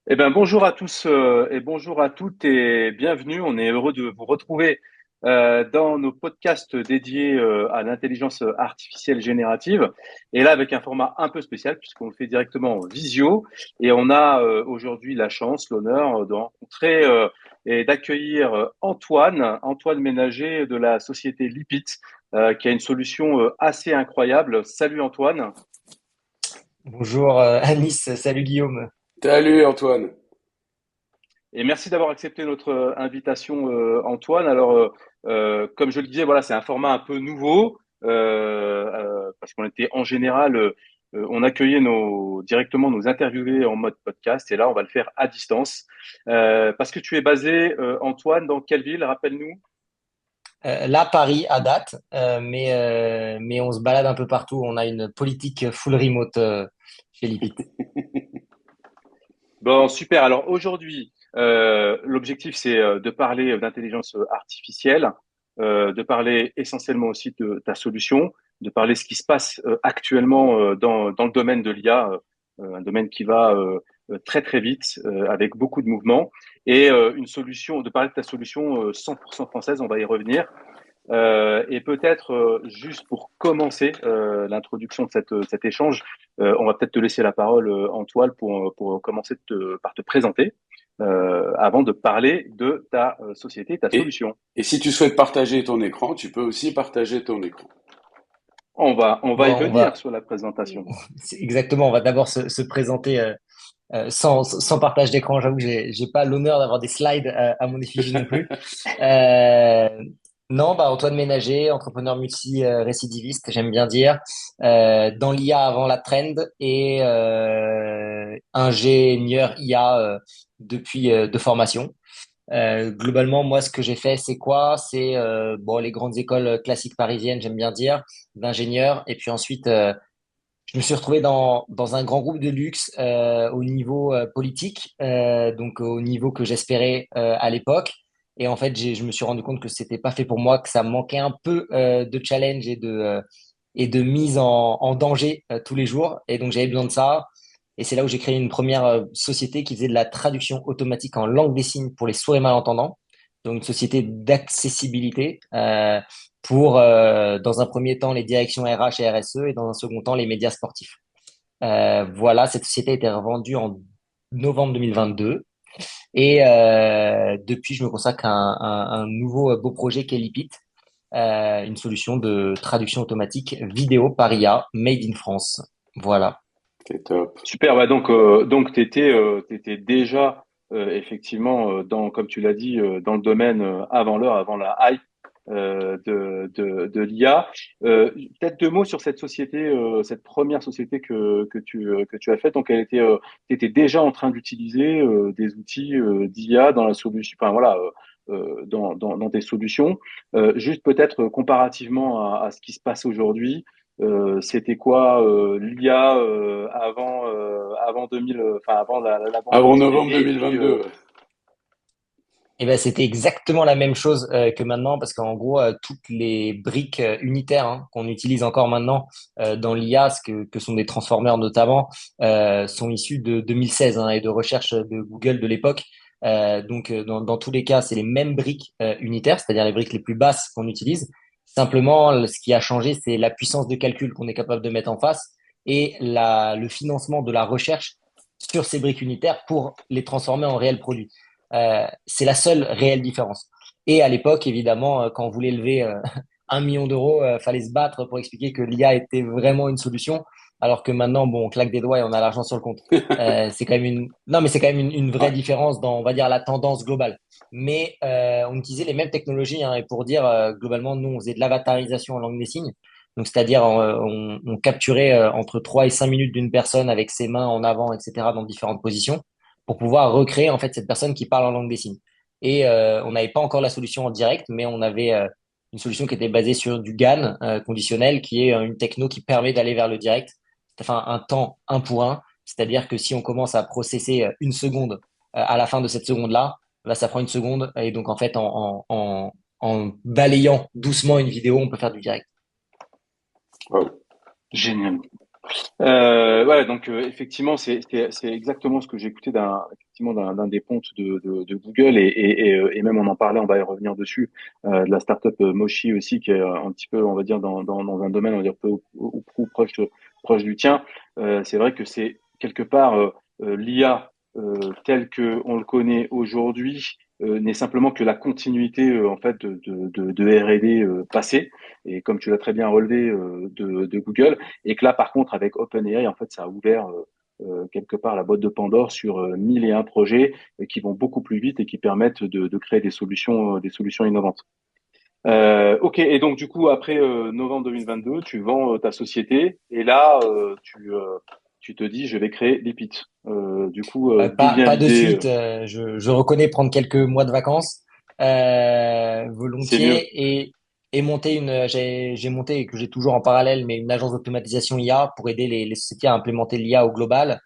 Bonjour à tous et bonjour à toutes et bienvenue. On est heureux de vous retrouver dans nos podcasts dédiés à l'intelligence artificielle générative. Et là, avec un format un peu spécial puisqu'on le fait directement en visio. Et on a aujourd'hui la chance, l'honneur de rencontrer et d'accueillir Antoine Ménager de la société Lipit, qui a une solution assez incroyable. Salut Antoine. Bonjour Anis, salut Guillaume. Salut Antoine. Et merci d'avoir accepté notre invitation, Antoine. Comme je le disais, voilà, c'est un format un peu nouveau parce qu'on était en général, on accueillait directement nos interviewés en mode podcast, et là, on va le faire à distance. Parce que tu es basé, Antoine, dans quelle ville? Rappelle-nous. Là, Paris à date, mais on se balade un peu partout. On a une politique full remote chez Lipit. Bon, super. Alors aujourd'hui, l'objectif, c'est de parler d'intelligence artificielle, de parler essentiellement aussi de ta solution, de parler ce qui se passe actuellement dans le domaine de l'IA, un domaine qui va très très vite, avec beaucoup de mouvements, et une solution, de parler de ta solution 100% française, on va y revenir. Et peut-être, juste pour commencer l'introduction de cet échange, on va peut-être te laisser la parole, Antoine, pour commencer par te présenter avant de parler de ta société, ta Et, solution. et si tu souhaites partager ton écran, tu peux aussi partager ton écran. On va y Bon, venir sur la présentation. c'est exactement, on va d'abord se présenter sans partage d'écran. J'avoue que j'ai pas l'honneur d'avoir des slides à mon effigie non plus. Euh, non, bah Antoine Ménager, entrepreneur multi-récidiviste, j'aime bien dire, dans l'IA avant la trend et ingénieur IA depuis de formation. Globalement, moi, ce que j'ai fait, c'est quoi? C'est bon, les grandes écoles classiques parisiennes, j'aime bien dire, d'ingénieur. Et puis ensuite, je me suis retrouvé dans un grand groupe de luxe au niveau politique, donc au niveau que j'espérais à l'époque. Et en fait, je me suis rendu compte que c'était pas fait pour moi, que ça manquait un peu de challenge et de mise en danger tous les jours. Et donc, j'avais besoin de ça. Et c'est là où j'ai créé une première société qui faisait de la traduction automatique en langue des signes pour les sourds et malentendants. Donc, une société d'accessibilité. Pour, dans un premier temps, les directions RH et RSE et dans un second temps, les médias sportifs. Voilà, cette société a été revendue en novembre 2022 et depuis, je me consacre à un nouveau beau projet qu'est Lipit, une solution de traduction automatique vidéo par IA, made in France. Voilà. C'est top. Super, bah donc tu étais déjà effectivement comme tu l'as dit, dans le domaine avant l'heure, avant la hype de l'IA. Peut-être deux mots sur cette société, cette première société que tu as faite. Donc, tu étais déjà en train d'utiliser des outils d'IA dans la solution, enfin voilà, dans tes solutions. Juste peut-être comparativement à ce qui se passe aujourd'hui. C'était quoi l'IA avant 2000, enfin avant la vente Avant novembre et puis 2022. Et ben, c'était exactement la même chose que maintenant, parce qu'en gros, toutes les briques unitaires qu'on utilise encore maintenant dans l'IA, que sont des transformers notamment, sont issues de 2016 et de recherches de Google de l'époque. Dans tous les cas, c'est les mêmes briques unitaires, c'est-à-dire les briques les plus basses qu'on utilise. Simplement, ce qui a changé, c'est la puissance de calcul qu'on est capable de mettre en face et le financement de la recherche sur ces briques unitaires pour les transformer en réels produits. C'est la seule réelle différence. Et à l'époque, évidemment, quand on voulait lever 1 million d'euros, fallait se battre pour expliquer que l'IA était vraiment une solution, alors que maintenant, bon, on claque des doigts et on a l'argent sur le compte. C'est quand même non, mais c'est quand même une vraie Ouais. différence dans, on va dire, la tendance globale. Mais on utilisait les mêmes technologies, et pour dire, globalement, nous, on faisait de l'avatarisation en langue des signes. Donc, c'est-à-dire, on capturait entre 3 et 5 minutes d'une personne avec ses mains en avant, etc., dans différentes positions pour pouvoir recréer en fait cette personne qui parle en langue des signes. Et on n'avait pas encore la solution en direct, mais on avait une solution qui était basée sur du GAN conditionnel, qui est une techno qui permet d'aller vers le direct, enfin un temps un pour un, c'est-à-dire que si on commence à processer une seconde à la fin de cette seconde-là, là ça prend une seconde, et donc en fait en balayant doucement une vidéo, on peut faire du direct. Wow. génial. Ouais, donc effectivement, c'est exactement ce que j'ai écouté d'un des pontes de Google et même on en parlait, on va y revenir dessus, de la startup Moshi aussi, qui est un petit peu, on va dire, dans un domaine, on va dire, peu ou prou proche du tien. C'est vrai que c'est quelque part l'IA tel que on le connaît aujourd'hui n'est simplement que la continuité en fait de R&D passé et comme tu l'as très bien relevé de Google. Et que là, par contre, avec OpenAI, en fait, ça a ouvert quelque part la boîte de Pandore sur 1001 projets qui vont beaucoup plus vite et qui permettent de créer des solutions innovantes. Ok, et donc du coup, après novembre 2022, tu vends ta société et là, tu te dis, je vais créer Lipit. Du coup, d'où vient Pas de l'idée suite. Je reconnais prendre quelques mois de vacances c'est mieux. volontiers et monter j'ai monté et que j'ai toujours en parallèle, mais une agence d'automatisation IA pour aider les sociétés à implémenter l'IA au global.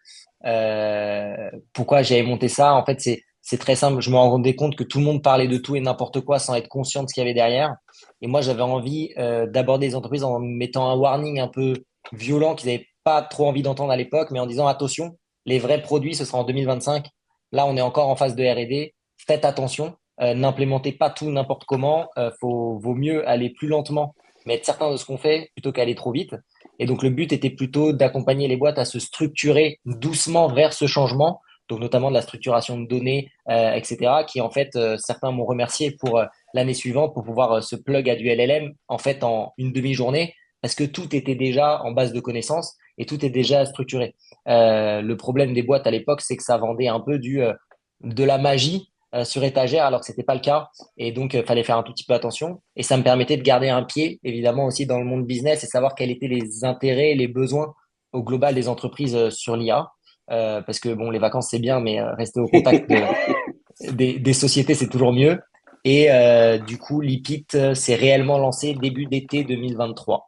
Pourquoi j'avais monté ça? En fait, c'est très simple. Je me rendais compte que tout le monde parlait de tout et n'importe quoi sans être conscient de ce qu'il y avait derrière. Et moi, j'avais envie d'aborder les entreprises en mettant un warning un peu violent qu'ils n'avaient pas trop envie d'entendre à l'époque, mais en disant attention, les vrais produits, ce sera en 2025. Là, on est encore en phase de R&D. Faites attention. N'implémentez pas tout n'importe comment. Vaut mieux aller plus lentement, mais être certain de ce qu'on fait plutôt qu'aller trop vite. Et donc, le but était plutôt d'accompagner les boîtes à se structurer doucement vers ce changement, donc notamment de la structuration de données, etc., qui en fait, certains m'ont remercié pour l'année suivante pour pouvoir se plug à du LLM en fait en une demi-journée, parce que tout était déjà en base de connaissances et tout est déjà structuré. Le problème des boîtes à l'époque, c'est que ça vendait un peu de la magie sur étagère, alors que c'était pas le cas. Et donc, il fallait faire un tout petit peu attention. Et ça me permettait de garder un pied, évidemment, aussi dans le monde business et savoir quels étaient les intérêts, les besoins au global des entreprises sur l'IA. Parce que, bon, les vacances, c'est bien, mais rester au contact des sociétés, c'est toujours mieux. Et du coup, Lipit s'est réellement lancé début d'été 2023.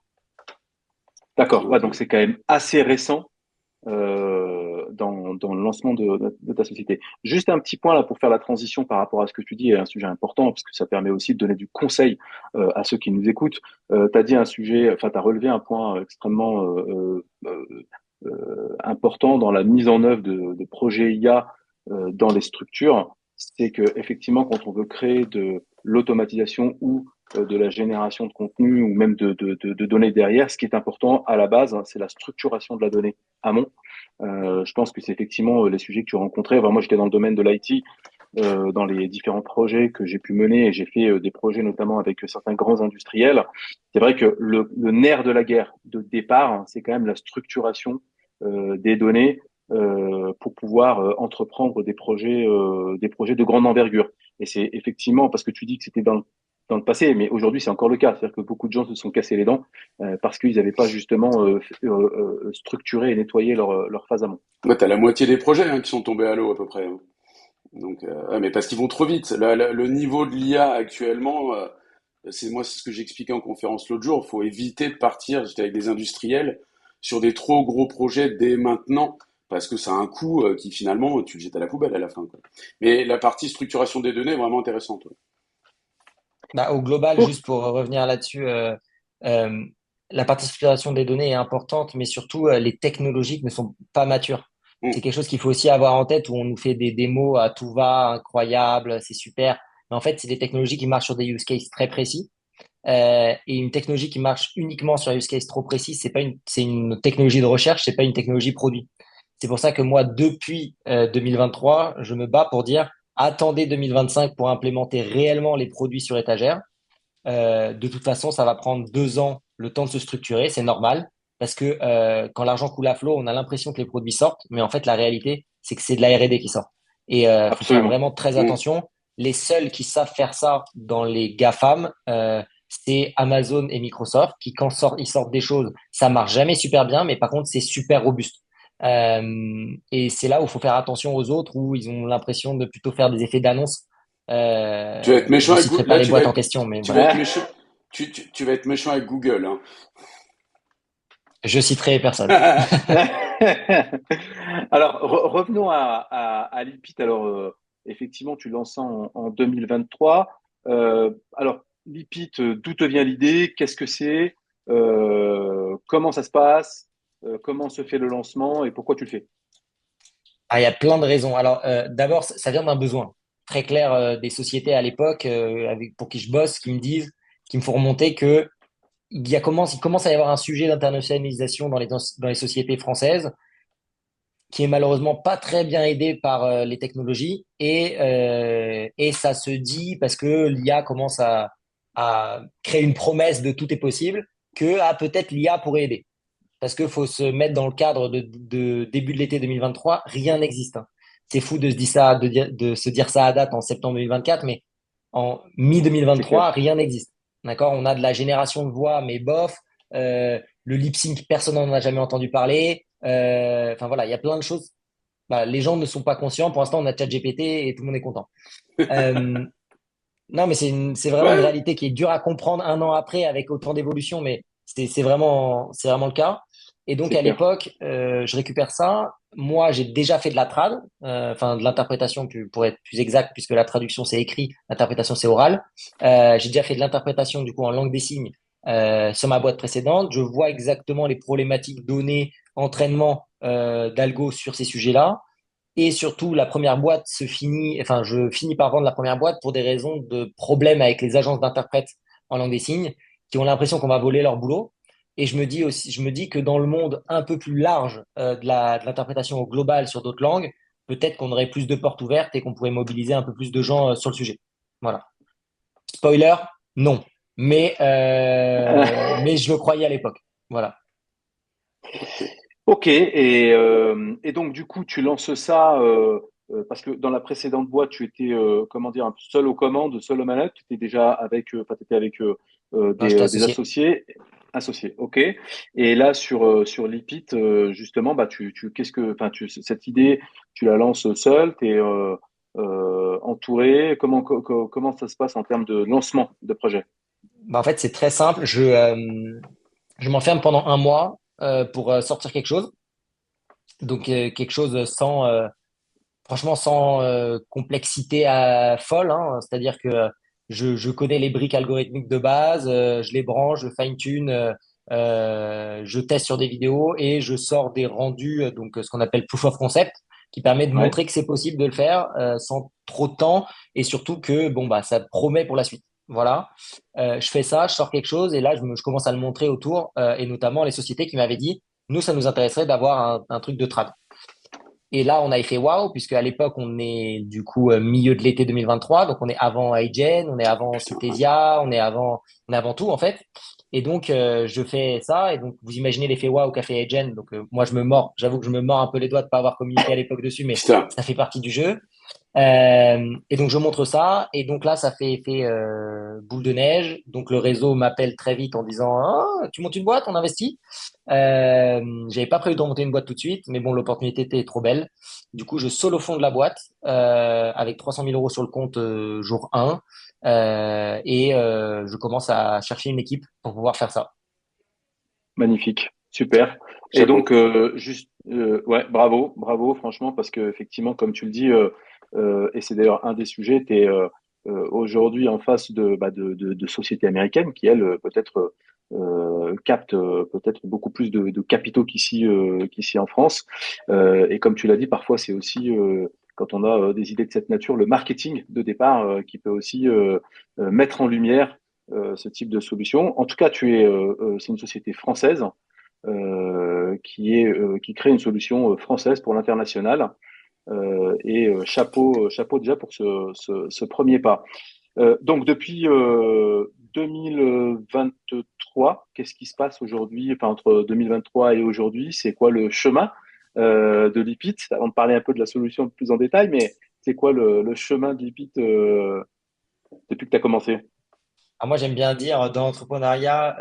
D'accord. Ouais, donc Ok. c'est quand même assez récent dans le lancement de ta société. Juste un petit point là pour faire la transition par rapport à ce que tu dis, et un sujet important parce que ça permet aussi de donner du conseil à ceux qui nous écoutent. Tu as dit un sujet, enfin tu as relevé un point extrêmement important dans la mise en œuvre de projets IA dans les structures. C'est que effectivement quand on veut créer de l'automatisation ou de la génération de contenu ou même de données derrière, ce qui est important à la base, hein, c'est la structuration de la donnée amont. Je pense que c'est effectivement les sujets que tu rencontrais. Enfin, moi, j'étais dans le domaine de l'IT, dans les différents projets que j'ai pu mener, et j'ai fait des projets notamment avec certains grands industriels. C'est vrai que le nerf de la guerre de départ, hein, c'est quand même la structuration des données pour pouvoir entreprendre des projets de grande envergure. Et c'est effectivement parce que tu dis que c'était dans le passé, mais aujourd'hui c'est encore le cas. C'est-à-dire que beaucoup de gens se sont cassés les dents parce qu'ils n'avaient pas justement structuré et nettoyé leur phase amont. Ouais, t'as la moitié des projets qui sont tombés à l'eau à peu près, hein. Donc, ouais, mais parce qu'ils vont trop vite. Le niveau de l'IA actuellement, c'est ce que j'expliquais en conférence l'autre jour. Il faut éviter de partir, j'étais avec des industriels, sur des trop gros projets dès maintenant, parce que ça a un coût qui finalement, tu le jettes à la poubelle à la fin, quoi. Mais la partie structuration des données est vraiment intéressante, ouais. Bah, au global, Oh, juste pour revenir là-dessus, euh, la participation des données est importante, mais surtout, les technologies ne sont pas matures. C'est Mm. quelque chose qu'il faut aussi avoir en tête où on nous fait des démos à tout va, incroyable, c'est super. Mais en fait, c'est des technologies qui marchent sur des use cases très précis. Et une technologie qui marche uniquement sur un use case trop précis, c'est une technologie de recherche, c'est pas une technologie produit. C'est pour ça que moi, depuis 2023, je me bats pour dire attendez 2025 pour implémenter réellement les produits sur étagère. De toute façon, ça va prendre 2 ans le temps de se structurer, c'est normal, parce que quand l'argent coule à flot, on a l'impression que les produits sortent, mais en fait, la réalité, c'est que c'est de la R&D qui sort. Et faut faire absolument. vraiment très Mm. attention. Les seuls qui savent faire ça dans les GAFAM, c'est Amazon et Microsoft, qui ils sortent des choses, ça marche jamais super bien, mais par contre, c'est super robuste. Et c'est là où il faut faire attention aux autres, où ils ont l'impression de plutôt faire des effets d'annonce. Tu vas être méchant Je avec citerai pas Là, les boîtes en question, mais tu vas bref. être Ouais. méchant. Tu vas être méchant avec Google, hein. Je citerai personne. Alors, revenons à Lipit. Alors, effectivement, tu lances ça en 2023. Alors, Lipit, d'où te vient l'idée? Qu'est-ce que c'est? Comment ça se passe? comment se fait le lancement et pourquoi tu le fais? Ah, il y a plein de raisons. Alors, d'abord, ça vient d'un besoin très clair des sociétés à l'époque pour qui je bosse, qui me disent, qui me font remonter que il commence à y avoir un sujet d'internationalisation dans les sociétés françaises qui est malheureusement pas très bien aidé par les technologies et ça se dit parce que l'IA commence à créer une promesse de tout est possible que peut-être l'IA pourrait aider. Parce qu'il faut se mettre dans le cadre de début de l'été 2023, rien n'existe, hein. C'est fou de se dire ça, de se dire ça à date en septembre 2024, mais en C'est clair. mi-2023, rien n'existe. D'accord? On a de la génération de voix, mais bof. Le lip sync, personne n'en a jamais entendu parler. Enfin voilà, il y a plein de choses. Bah, les gens ne sont pas conscients. Pour l'instant, on a ChatGPT et tout le monde est content. Euh, non, mais c'est vraiment une Ouais, réalité qui est dure à comprendre un an après avec autant d'évolution, mais c'est vraiment le cas. Et donc, C'est à clair. l'époque, je récupère ça. Moi, j'ai déjà fait de la trad, enfin de l'interprétation pour être plus exact, puisque la traduction c'est écrit, l'interprétation c'est oral. J'ai déjà fait de l'interprétation du coup en langue des signes sur ma boîte précédente. Je vois exactement les problématiques données, entraînement d'algo sur ces sujets-là. Et surtout, la première boîte enfin, je finis par vendre la première boîte pour des raisons de problèmes avec les agences d'interprètes en langue des signes qui ont l'impression qu'on va voler leur boulot. Et je me dis que dans le monde un peu plus large de l'interprétation au global sur d'autres langues, peut-être qu'on aurait plus de portes ouvertes et qu'on pourrait mobiliser un peu plus de gens sur le sujet. Voilà. Spoiler, non. Mais je le croyais à l'époque. Voilà. Ok, et donc du coup, tu lances ça parce que dans la précédente boîte, tu étais comment dire, un peu seul aux commandes, seul aux manettes. Tu étais déjà avec, enfin, t'étais avec Non, j'étais des associé. associés, associés. Ok. Et là sur Lipit, justement, bah qu'est-ce que, enfin, cette idée, tu la lances seul, t'es entouré. Comment ça se passe en termes de lancement de projet? Bah, en fait, c'est très simple. Je m'enferme pendant un mois pour sortir quelque chose. Donc quelque chose franchement, sans complexité folle, hein. C'est-à-dire que je connais les briques algorithmiques de base, je les branche, je fine-tune, je teste sur des vidéos et je sors des rendus, donc ce qu'on appelle proof of concept, qui permet de Ouais, montrer que c'est possible de le faire sans trop de temps et surtout que bon bah ça promet pour la suite. Voilà. Je fais ça, je sors quelque chose et là je commence à le montrer autour et notamment les sociétés qui m'avaient dit, nous ça nous intéresserait d'avoir un truc de trad. Et là, on a fait waouh, puisque à l'époque, on est du coup milieu de l'été 2023, donc on est avant Agen, on est avant Synthesia, on est avant tout en fait. Et donc, je fais ça, et donc vous imaginez l'effet waouh qu'a fait Agen. Donc, moi, j'avoue que je me mords un peu les doigts de pas avoir communiqué à l'époque dessus, mais putain. ça fait partie du jeu. Et donc je montre ça, et donc là ça fait effet boule de neige. Donc le réseau m'appelle très vite en disant ah, tu montes une boîte, on investit. J'avais pas prévu de monter une boîte tout de suite, mais bon l'opportunité était trop belle. Du coup je saute au fond de la boîte avec 300 000 euros sur le compte jour 1 et je commence à chercher une équipe pour pouvoir faire ça. magnifique, super. Et donc, Chapeau. ouais, bravo, bravo, franchement, parce que effectivement, comme tu le dis, et c'est d'ailleurs un des sujets, tu es aujourd'hui en face de sociétés américaines qui, elles, peut-être captent peut-être beaucoup plus de capitaux qu'ici en France. Et comme tu l'as dit, parfois, c'est aussi, quand on a des idées de cette nature, le marketing de départ qui peut aussi mettre en lumière ce type de solution. En tout cas, c'est une société française qui crée une solution française pour l'international. Chapeau déjà pour ce premier pas. Donc depuis 2023, qu'est-ce qui se passe aujourd'hui, enfin entre 2023 et aujourd'hui, c'est quoi le chemin de Lipit? Avant de parler un peu de la solution plus en détail, mais c'est quoi le chemin de Lipit depuis que tu as commencé? Alors moi, j'aime bien dire, dans l'entrepreneuriat,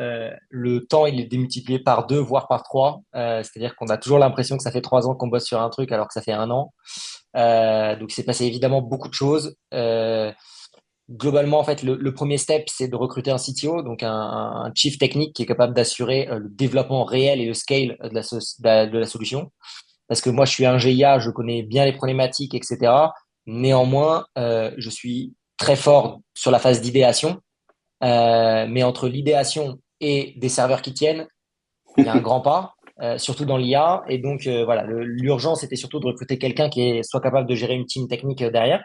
le temps, il est démultiplié par deux, voire par trois. C'est-à-dire qu'on a toujours l'impression que ça fait 3 ans qu'on bosse sur un truc alors que ça fait un an. Donc, il s'est passé évidemment beaucoup de choses. Globalement, en fait, le premier step, c'est de recruter un CTO, donc un chief technique qui est capable d'assurer le développement réel et le scale de la solution. Parce que moi, je suis un GIA, je connais bien les problématiques, etc. Néanmoins, je suis très fort sur la phase d'idéation. Mais entre l'idéation et des serveurs qui tiennent, il y a un grand pas. surtout dans l'IA. Et donc, voilà, l'urgence était surtout de recruter quelqu'un soit capable de gérer une team technique derrière.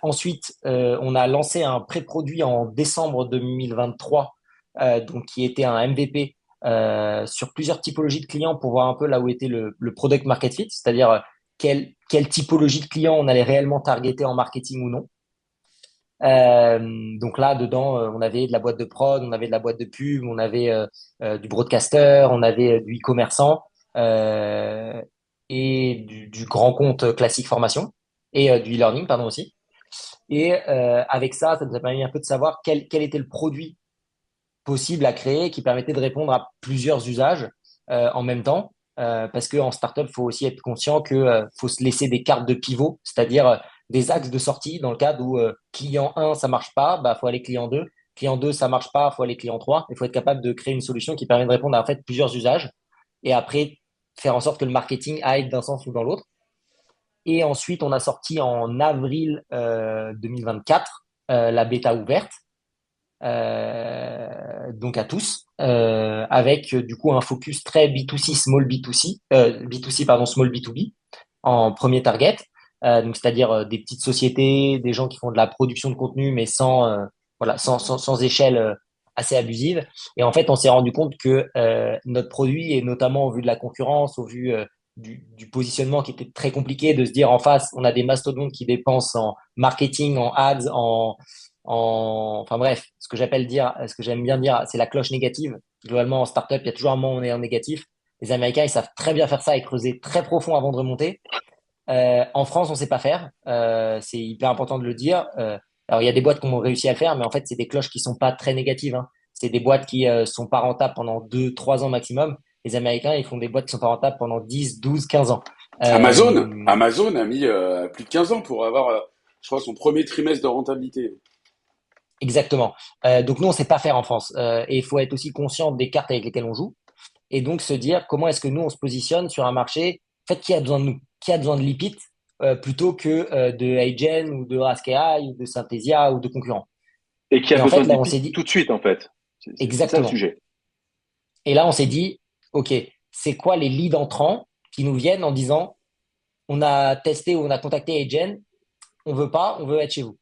Ensuite, on a lancé un pré-produit en décembre 2023, donc qui était un MVP sur plusieurs typologies de clients pour voir un peu là où était le product market fit, c'est-à-dire quelle typologie de clients on allait réellement targeter en marketing ou non. Donc là, dedans, on avait de la boîte de prod, on avait de la boîte de pub, on avait du broadcaster, on avait du e-commerçant et du grand compte classique formation et du e-learning, pardon aussi. Et avec ça, ça nous a permis un peu de savoir quel était le produit possible à créer qui permettait de répondre à plusieurs usages en même temps. Parce qu'en startup, il faut aussi être conscient que faut se laisser des cartes de pivot, c'est-à-dire des axes de sortie dans le cas où client 1, ça marche pas, bah, faut aller client 2. Client 2, ça marche pas, faut aller client 3. Il faut être capable de créer une solution qui permet de répondre à en fait plusieurs usages et après faire en sorte que le marketing aille d'un sens ou dans l'autre. Et ensuite, on a sorti en avril 2024 la bêta ouverte, donc à tous, avec du coup un focus très B2C, small B2C, B2C pardon, small B2B en premier target. Donc c'est-à-dire des petites sociétés, des gens qui font de la production de contenu, mais sans échelle assez abusive. Et en fait, on s'est rendu compte que notre produit, et notamment au vu de la concurrence, au vu du positionnement qui était très compliqué, de se dire en face, on a des mastodontes qui dépensent en marketing, en ads, enfin bref, ce que j'aime bien dire, c'est la cloche négative. Globalement, en startup, il y a toujours un moment où on est en négatif. Les Américains, ils savent très bien faire ça et creuser très profond avant de remonter. En France, on sait pas faire. C'est hyper important de le dire. Alors, il y a des boîtes qui ont réussi à le faire, mais en fait, c'est des cloches qui sont pas très négatives, hein. C'est des boîtes qui sont pas rentables pendant 2, 3 ans maximum. Les Américains, ils font des boîtes qui sont pas rentables pendant 10, 12, 15 ans. Euh, Amazon a mis plus de 15 ans pour avoir, je crois, son premier trimestre de rentabilité. Exactement. Donc nous, on sait pas faire en France. Et il faut être aussi conscient des cartes avec lesquelles on joue. Et donc se dire comment est-ce que nous, on se positionne sur un marché, en fait, qui a besoin de nous, qui a besoin de Lipit plutôt que de Agen ou de Raskai ou de Synthesia ou de concurrents. Et qui a Et en besoin fait, de là, on s'est l'EPIC dit, tout de suite, en fait. C'est ça le exactement. sujet. Et là, on s'est dit, OK, c'est quoi les leads entrants qui nous viennent en disant, on a testé ou on a contacté Agen, on veut pas, on veut être chez vous.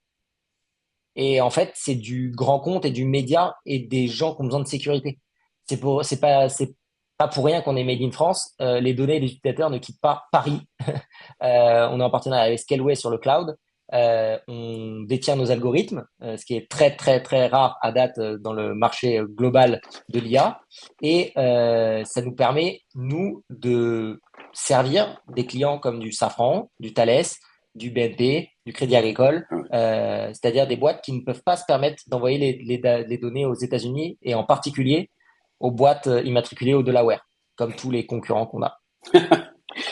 Et en fait, c'est du grand compte et du média et des gens qui ont besoin de sécurité. C'est pas pour rien qu'on est made in France. Les données des utilisateurs ne quittent pas Paris. On est en partenariat avec Scaleway sur le cloud. On détient nos algorithmes, ce qui est très, très, très rare à date dans le marché global de l'IA. Et ça nous permet, nous, de servir des clients comme du Safran, du Thales, du BNP, du Crédit Agricole, Ah ouais. c'est-à-dire des boîtes qui ne peuvent pas se permettre d'envoyer les données aux États-Unis et en particulier aux boîtes immatriculées au Delaware, comme tous les concurrents qu'on a.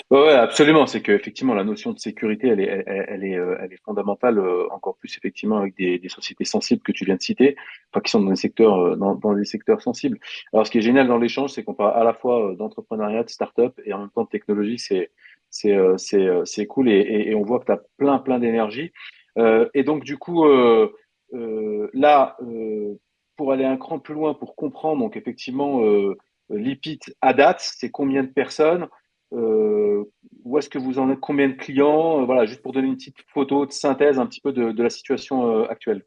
Ouais, ouais, absolument. C'est que effectivement la notion de sécurité, elle est fondamentale, encore plus effectivement avec des sociétés sensibles que tu viens de citer, enfin qui sont dans des secteurs, dans des secteurs sensibles. Alors, ce qui est génial dans l'échange, c'est qu'on parle à la fois d'entrepreneuriat, de start-up et en même temps de technologie. C'est cool et on voit que tu as plein d'énergie. Et donc du coup, là, pour aller un cran plus loin, pour comprendre, donc effectivement, Lipit à date, c'est combien de personnes? Euh, Où est-ce que vous en êtes? Combien de clients? Voilà, juste pour donner une petite photo de synthèse un petit peu de la situation actuelle.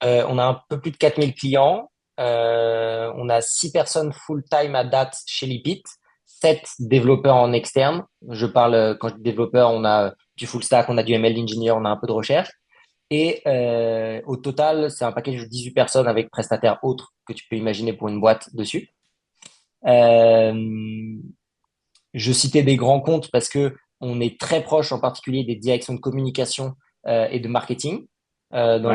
On a un peu plus de 4000 clients. On a 6 personnes full-time à date chez Lipit, 7 développeurs en externe. Je parle, quand je dis développeur, on a du full stack, on a du ML engineer, on a un peu de recherche. Et au total, c'est un package de 18 personnes avec prestataires autres que tu peux imaginer pour une boîte dessus. Euh, je citais des grands comptes parce que on est très proche, en particulier des directions de communication et de marketing Ouais, dans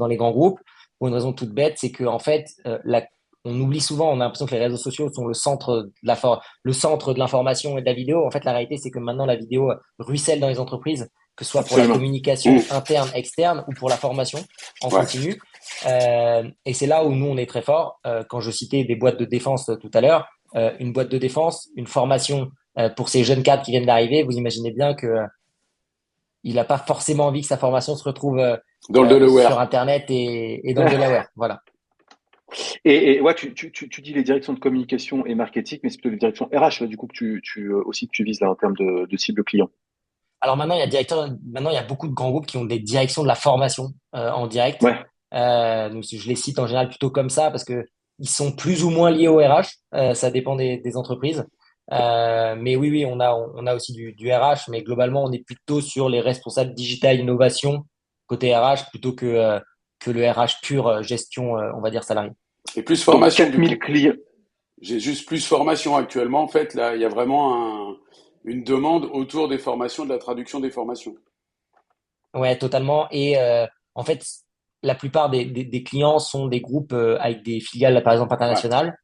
les grands groupes. Pour une raison toute bête, c'est que en fait, on oublie souvent, on a l'impression que les réseaux sociaux sont le centre de l'information et de la vidéo. En fait, la réalité, c'est que maintenant, la vidéo ruisselle dans les entreprises, que ce soit pour la Absolument. communication Mmh. interne, externe ou pour la formation en Ouais. continu. Et c'est là où nous, on est très fort. Quand je citais des boîtes de défense tout à l'heure, une boîte de défense, une formation pour ces jeunes cadres qui viennent d'arriver, vous imaginez bien que il n'a pas forcément envie que sa formation se retrouve Dans le sur Delaware. Internet et dans le Delaware. Voilà. Et ouais, tu dis les directions de communication et marketing, mais c'est plutôt les directions RH, là, du coup, aussi que tu vises là en termes de cible client. Alors maintenant, il y a beaucoup de grands groupes qui ont des directions de la formation en direct. Ouais, Donc, je les cite en général plutôt comme ça parce que ils sont plus ou moins liés au RH. Ça dépend des entreprises. Mais oui, oui, on a aussi du RH, mais globalement, on est plutôt sur les responsables digital innovation côté RH plutôt que le RH pur gestion, on va dire salarié. Et plus donc formation, du 4000 coup. clients. J'ai juste plus formation actuellement. En fait, là, il y a vraiment une demande autour des formations, de la traduction des formations. Ouais, totalement. Et en fait, la plupart des clients sont des groupes avec des filiales, par exemple, Ouais. internationales.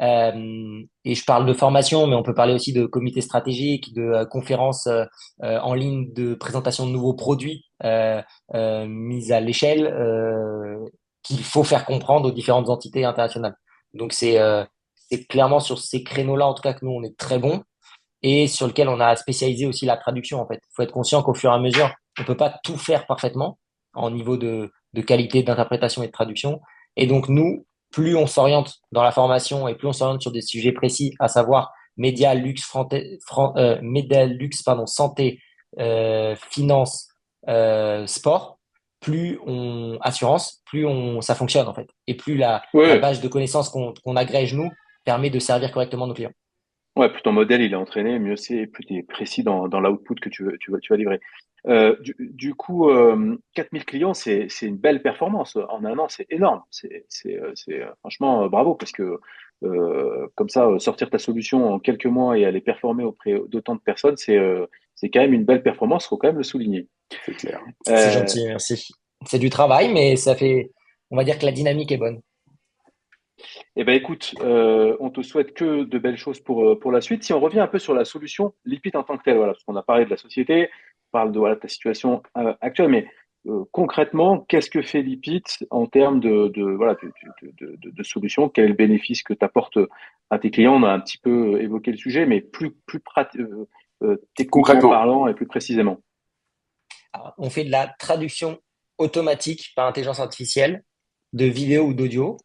Et je parle de formation, mais on peut parler aussi de comités stratégiques, de conférences en ligne, de présentation de nouveaux produits mis à l'échelle qu'il faut faire comprendre aux différentes entités internationales. Donc c'est clairement sur ces créneaux-là, en tout cas, que nous, on est très bons et sur lequel on a spécialisé aussi la traduction, en fait. Il faut être conscient qu'au fur et à mesure, on peut pas tout faire parfaitement en niveau de qualité d'interprétation et de traduction. Et donc, nous, plus on s'oriente dans la formation et plus on s'oriente sur des sujets précis, à savoir médias, luxe, médias, luxe, pardon, santé, finance, sport, assurance, ça fonctionne, en fait. Et plus la Ouais, base de connaissances qu'on agrège, nous, permet de servir correctement nos clients. ouais, plus ton modèle il est entraîné, mieux c'est, plus tu es précis dans l'output que tu vas livrer. Du coup, 4000 clients, c'est une belle performance. En un an, c'est énorme. Franchement, bravo, parce que comme ça, sortir ta solution en quelques mois et aller performer auprès d'autant de personnes, c'est quand même une belle performance, faut quand même le souligner. C'est clair. C'est Euh, gentil, merci. C'est du travail, mais on va dire que la dynamique est bonne. Eh ben écoute, on te souhaite que de belles choses pour la suite. Si on revient un peu sur la solution Lipit en tant que telle, voilà, parce qu'on a parlé de la société, on parle de voilà, ta situation actuelle, mais concrètement, qu'est-ce que fait Lipit en termes voilà, de solution? Quel est le bénéfice que tu apportes à tes clients? On a un petit peu évoqué le sujet, mais techniquement Concrètement, parlant et plus précisément. Alors, on fait de la traduction automatique par intelligence artificielle de vidéo ou d'audio.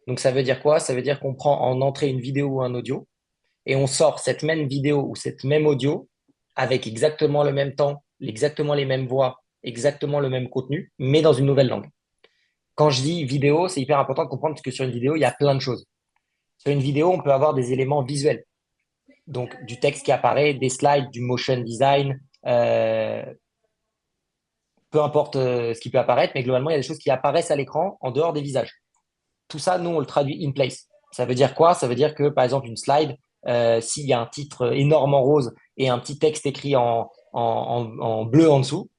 Donc ça veut dire quoi? Ça veut dire qu'on prend en entrée une vidéo ou un audio et on sort cette même vidéo ou cette même audio avec exactement le même temps, exactement les mêmes voix, exactement le même contenu, mais dans une nouvelle langue. Quand je dis vidéo, c'est hyper important de comprendre que sur une vidéo, il y a plein de choses. Sur une vidéo, on peut avoir des éléments visuels, donc du texte qui apparaît, des slides, du motion design, peu importe ce qui peut apparaître, mais globalement, il y a des choses qui apparaissent à l'écran en dehors des visages. Tout ça, nous, on le traduit in place. Ça veut dire quoi? Ça veut dire que, par exemple, une slide, s'il y a un titre énorme en rose et un petit texte écrit en bleu en dessous,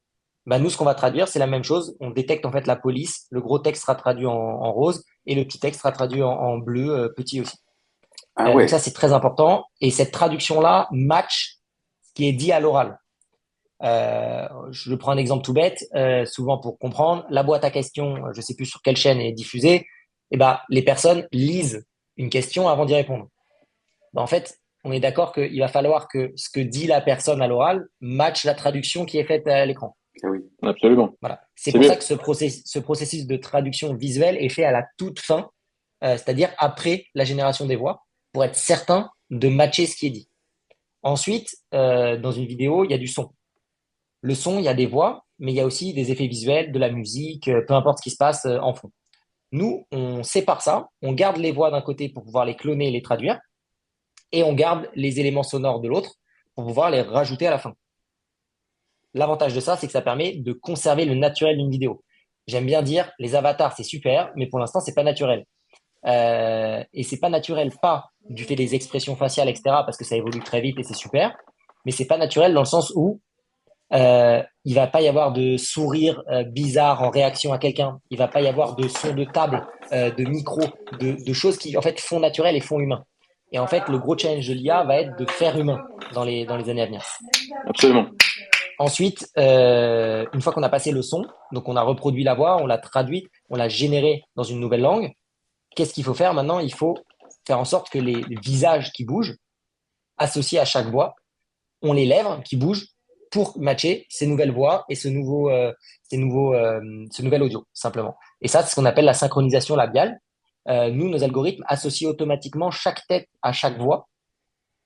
bah, nous, ce qu'on va traduire, c'est la même chose. On détecte en fait la police, le gros texte sera traduit en rose et le petit texte sera traduit en bleu petit aussi. ah Donc ça, ouais, c'est très important. Et cette traduction-là match ce qui est dit à l'oral. Je prends un exemple tout bête, souvent pour comprendre, la boîte à questions, je sais plus sur quelle chaîne est diffusée, et ben, les personnes lisent une question avant d'y répondre. Ben, en fait, on est d'accord qu'il va falloir que ce que dit la personne à l'oral matche la traduction qui est faite à l'écran. ah oui. Absolument. Voilà. C'est C'est pour ça bien. que ce processus de traduction visuelle est fait à la toute fin, c'est-à-dire après la génération des voix, pour être certain de matcher ce qui est dit. Ensuite, dans une vidéo, il y a du son. Le son, il y a des voix, mais il y a aussi des effets visuels, de la musique, peu importe ce qui se passe en fond. Nous, on sépare ça, on garde les voix d'un côté pour pouvoir les cloner et les traduire, et on garde les éléments sonores de l'autre pour pouvoir les rajouter à la fin. L'avantage de ça, c'est que ça permet de conserver le naturel d'une vidéo. J'aime bien dire, les avatars, c'est super, mais pour l'instant, c'est pas naturel. Et c'est pas naturel, pas du fait des expressions faciales, etc., parce que ça évolue très vite et c'est super, mais c'est pas naturel dans le sens où il va pas y avoir de sourire bizarre en réaction à quelqu'un. Il va pas y avoir de son de table, de micro, de choses qui en fait font naturel et font humain. Et en fait, le gros challenge de l'IA va être de faire humain dans les années à venir. Absolument. Ensuite, une fois qu'on a passé le son, donc on a reproduit la voix, on l'a traduite, on l'a générée dans une nouvelle langue. Qu'est-ce qu'il faut faire maintenant? Il faut faire en sorte que les visages qui bougent, associés à chaque voix, ont les lèvres qui bougent pour matcher ces nouvelles voix et ce nouvel audio, simplement. Et ça, c'est ce qu'on appelle la synchronisation labiale. nous, nos algorithmes associent automatiquement chaque tête à chaque voix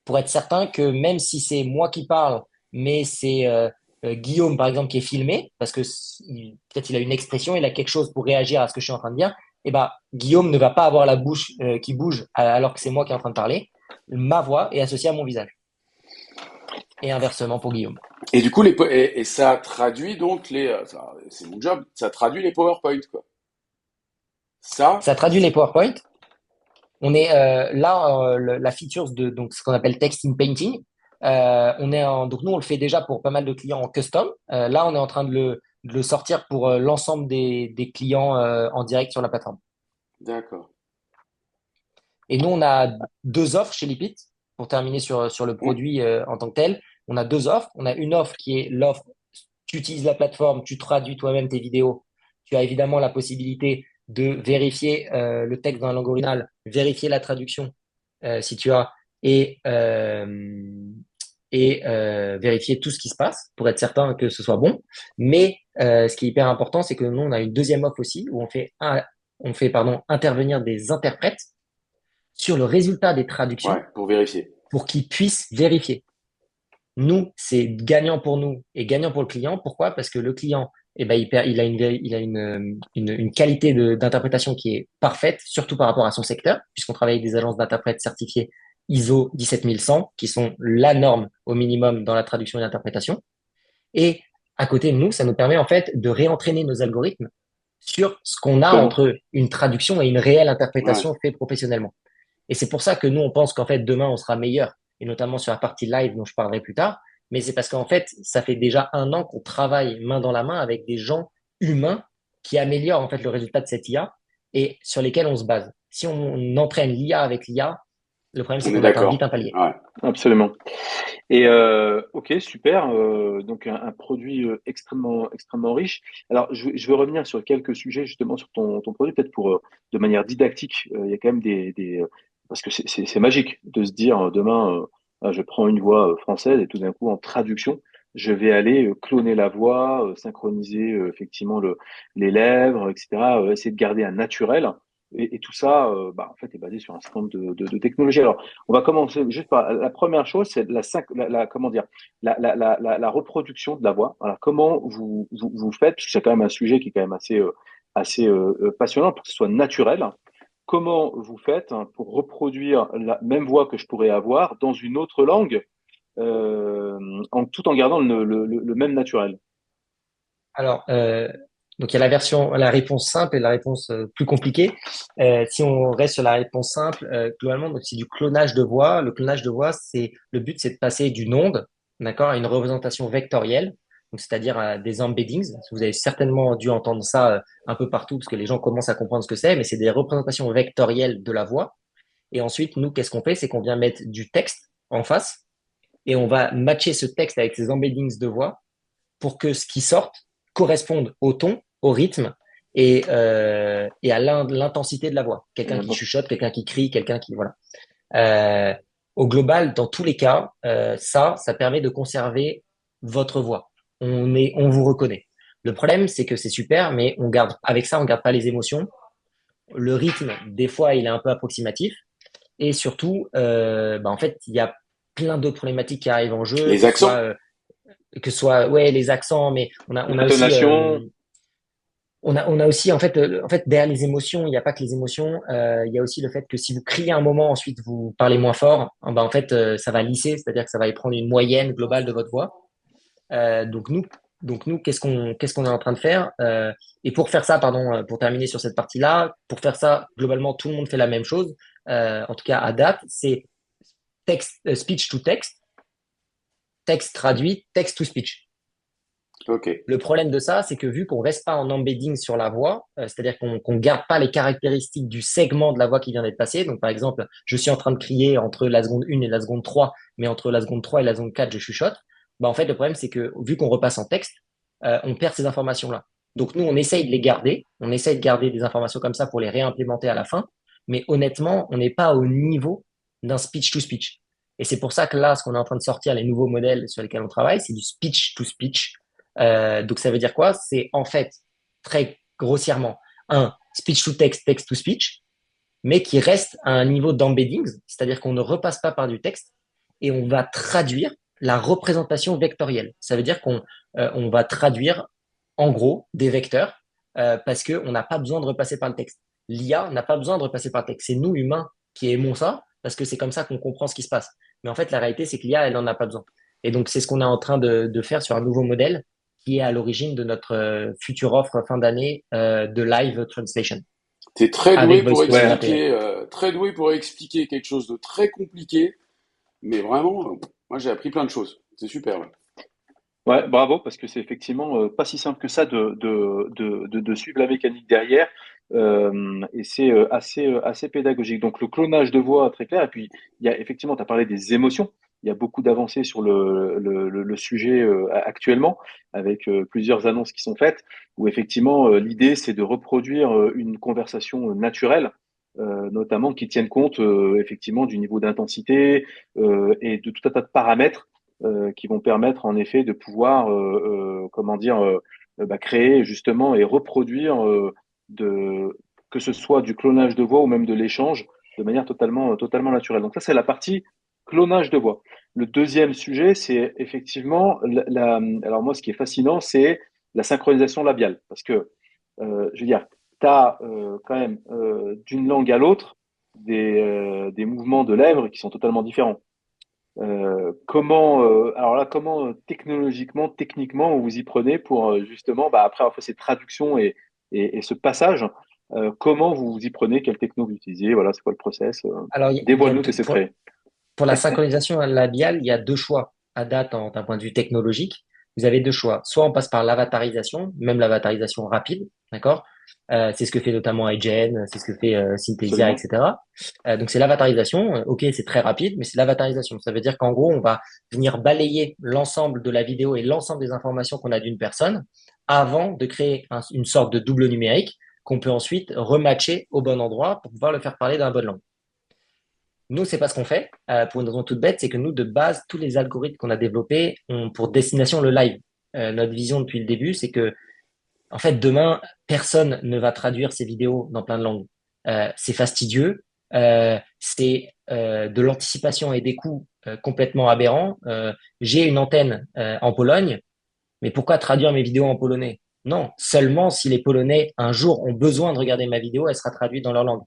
pour être certain que même si c'est moi qui parle, mais c'est Guillaume, par exemple, qui est filmé, parce que peut-être il a une expression, il a quelque chose pour réagir à ce que je suis en train de dire, et ben, Guillaume ne va pas avoir la bouche qui bouge alors que c'est moi qui est en train de parler. Ma voix est associée à mon visage. Et inversement pour Guillaume. Et du coup, et ça traduit donc c'est mon job, ça traduit les PowerPoint, quoi. Ça, Ça traduit les PowerPoint. On est là, la feature de donc, ce qu'on appelle text in painting. Donc nous, on le fait déjà pour pas mal de clients en custom. Là, on est en train de le sortir pour l'ensemble des clients en direct sur la plateforme. d'accord. Et nous, on a deux offres chez Lipit pour terminer sur le Hmm. produit en tant que tel. On a deux offres. On a une offre qui est l'offre, tu utilises la plateforme, tu traduis toi-même tes vidéos. Tu as évidemment la possibilité de vérifier le texte dans la langue originale, vérifier la traduction si tu as, et, euh, vérifier tout ce qui se passe pour être certain que ce soit bon. Mais ce qui est hyper important, c'est que nous, on a une deuxième offre aussi où on fait intervenir des interprètes sur le résultat des traductions Ouais, pour vérifier. pour qu'ils puissent vérifier. Nous, c'est gagnant pour nous et gagnant pour le client. Pourquoi? Parce que le client, eh ben, il a une qualité d'interprétation qui est parfaite, surtout par rapport à son secteur, puisqu'on travaille avec des agences d'interprètes certifiées ISO 17100, qui sont la norme au minimum dans la traduction et l'interprétation. Et à côté de nous, ça nous permet en fait de réentraîner nos algorithmes sur ce qu'on a Absolument. entre une traduction et une réelle Ouais. interprétation faite professionnellement. Et c'est pour ça que nous, on pense qu'en fait, demain, on sera meilleur, et notamment sur la partie live dont je parlerai plus tard. Mais c'est parce qu'en fait, ça fait déjà un an qu'on travaille main dans la main avec des gens humains qui améliorent en fait le résultat de cette IA et sur lesquels on se base. Si on entraîne l'IA avec l'IA, le problème, c'est On est qu'on atteint vite d'accord. un palier. Ouais. Absolument. Et ok, super. Donc un produit extrêmement riche. Alors je veux revenir sur quelques sujets justement sur ton produit, peut-être pour de manière didactique. Il y a quand même parce que c'est magique de se dire demain, je prends une voix française et tout d'un coup en traduction, je vais aller cloner la voix, synchroniser effectivement les lèvres, etc. Essayer de garder un naturel. Et tout ça, en fait, est basé sur un certain nombre de technologies. Alors, on va commencer juste par la première chose, c'est comment dire, la reproduction de la voix. Alors, comment vous faites, parce que c'est quand même un sujet qui est quand même assez passionnant pour que ce soit naturel. Comment vous faites hein, pour reproduire la même voix que je pourrais avoir dans une autre langue, tout en gardant le même naturel? Alors, donc il y a la réponse simple et la réponse plus compliquée. Si on reste sur la réponse simple, globalement, donc c'est du clonage de voix. Le clonage de voix, le but, c'est de passer d'une onde, d'accord, à une représentation vectorielle, donc c'est-à-dire à des embeddings. Vous avez certainement dû entendre ça un peu partout parce que les gens commencent à comprendre ce que c'est, mais c'est des représentations vectorielles de la voix. Et ensuite, nous, qu'est-ce qu'on fait? C'est qu'on vient mettre du texte en face et on va matcher ce texte avec ces embeddings de voix pour que ce qui sorte corresponde au ton, au rythme et à l'intensité de la voix. Quelqu'un qui Donc, chuchote, quelqu'un qui crie, quelqu'un qui voilà. Euh, Au global, dans tous les cas, ça permet de conserver votre voix. On vous reconnaît. Le problème, c'est que c'est super, mais avec ça, on garde pas les émotions. Le rythme, des fois, il est un peu approximatif. Et surtout, en fait, il y a plein d'autres problématiques qui arrivent en jeu, Les accents? que ce soit ouais les accents, mais l'intonation, on a aussi en fait derrière les émotions, il n'y a pas que les émotions, il y a aussi le fait que si vous criez un moment, ensuite vous parlez moins fort, en fait ça va lisser, c'est-à-dire que ça va y prendre une moyenne globale de votre voix. Euh, donc nous donc nous qu'est-ce qu'on est en train de faire et pour faire ça pardon pour terminer sur cette partie-là, pour faire ça globalement tout le monde fait la même chose, en tout cas à date, c'est speech to text, texte traduit, text to speech. Ok. Le problème de ça, c'est que vu qu'on reste pas en embedding sur la voix, c'est-à-dire qu'on garde pas les caractéristiques du segment de la voix qui vient d'être passée. Donc, par exemple, je suis en train de crier entre la seconde 1 et la seconde 3, mais entre la seconde 3 et la seconde 4, je chuchote. En fait, le problème, c'est que vu qu'on repasse en texte, on perd ces informations-là. Donc, nous, on essaye de les garder. On essaye de garder des informations comme ça pour les réimplémenter à la fin. Mais honnêtement, on n'est pas au niveau d'un speech to speech. Et c'est pour ça que là, ce qu'on est en train de sortir, les nouveaux modèles sur lesquels on travaille, c'est du speech to speech. Donc ça veut dire quoi? C'est en fait très grossièrement un speech to text, text to speech, mais qui reste à un niveau d'embeddings, c'est-à-dire qu'on ne repasse pas par du texte et on va traduire la représentation vectorielle. Ça veut dire qu'on va traduire en gros des vecteurs parce qu'on n'a pas besoin de repasser par le texte. L'IA n'a pas besoin de repasser par le texte. C'est nous, humains, qui aimons ça parce que c'est comme ça qu'on comprend ce qui se passe. Mais en fait, la réalité, c'est que l'IA, elle n'en a pas besoin. Et donc, c'est ce qu'on est en train de faire sur un nouveau modèle qui est à l'origine de notre future offre fin d'année de live translation T'es très doué avec pour Voice Coding Ouais, API. expliquer, très doué pour expliquer quelque chose de très compliqué, mais vraiment, moi j'ai appris plein de choses. C'est super. Ouais. ouais, bravo, parce que c'est effectivement pas si simple que ça de suivre la mécanique derrière, et c'est assez pédagogique. Donc le clonage de voix, très clair, et puis il y a effectivement, tu as parlé des émotions, il y a beaucoup d'avancées sur le sujet actuellement, avec plusieurs annonces qui sont faites, où effectivement l'idée c'est de reproduire une conversation naturelle, notamment qui tienne compte effectivement du niveau d'intensité et de tout un tas de paramètres qui vont permettre en effet de pouvoir, comment dire, créer justement et reproduire que ce soit du clonage de voix ou même de l'échange de manière totalement naturelle. Donc ça, c'est la partie clonage de voix. Le deuxième sujet, c'est effectivement, alors moi, ce qui est fascinant, c'est la synchronisation labiale. Parce que, je veux dire, tu as quand même d'une langue à l'autre des mouvements de lèvres qui sont totalement différents. Alors là, comment technologiquement, techniquement, vous y prenez pour justement, après avoir fait cette traduction et ce passage, comment vous vous y prenez, quelle techno vous utilisez, voilà, c'est quoi le process, Alors, il y a dévoile-nous tes deux, secrets. pour la synchronisation labiale, il y a deux choix à date d'un point de vue technologique. Vous avez deux choix. Soit on passe par l'avatarisation, même l'avatarisation rapide, d'accord? C'est ce que fait notamment iGen, c'est ce que fait Synthesia, Absolument. etc. Donc c'est l'avatarisation. Ok, c'est très rapide, mais c'est l'avatarisation. Ça veut dire qu'en gros, on va venir balayer l'ensemble de la vidéo et l'ensemble des informations qu'on a d'une personne avant de créer une sorte de double numérique qu'on peut ensuite rematcher au bon endroit pour pouvoir le faire parler dans la bonne langue. Nous, c'est pas ce qu'on fait, pour une raison toute bête, c'est que nous, de base, tous les algorithmes qu'on a développés ont pour destination le live. Notre vision depuis le début, c'est que, en fait, demain, personne ne va traduire ces vidéos dans plein de langues. C'est fastidieux, c'est de l'anticipation et des coûts complètement aberrants. J'ai une antenne en Pologne, mais pourquoi traduire mes vidéos en polonais? Non, seulement si les Polonais un jour ont besoin de regarder ma vidéo, elle sera traduite dans leur langue.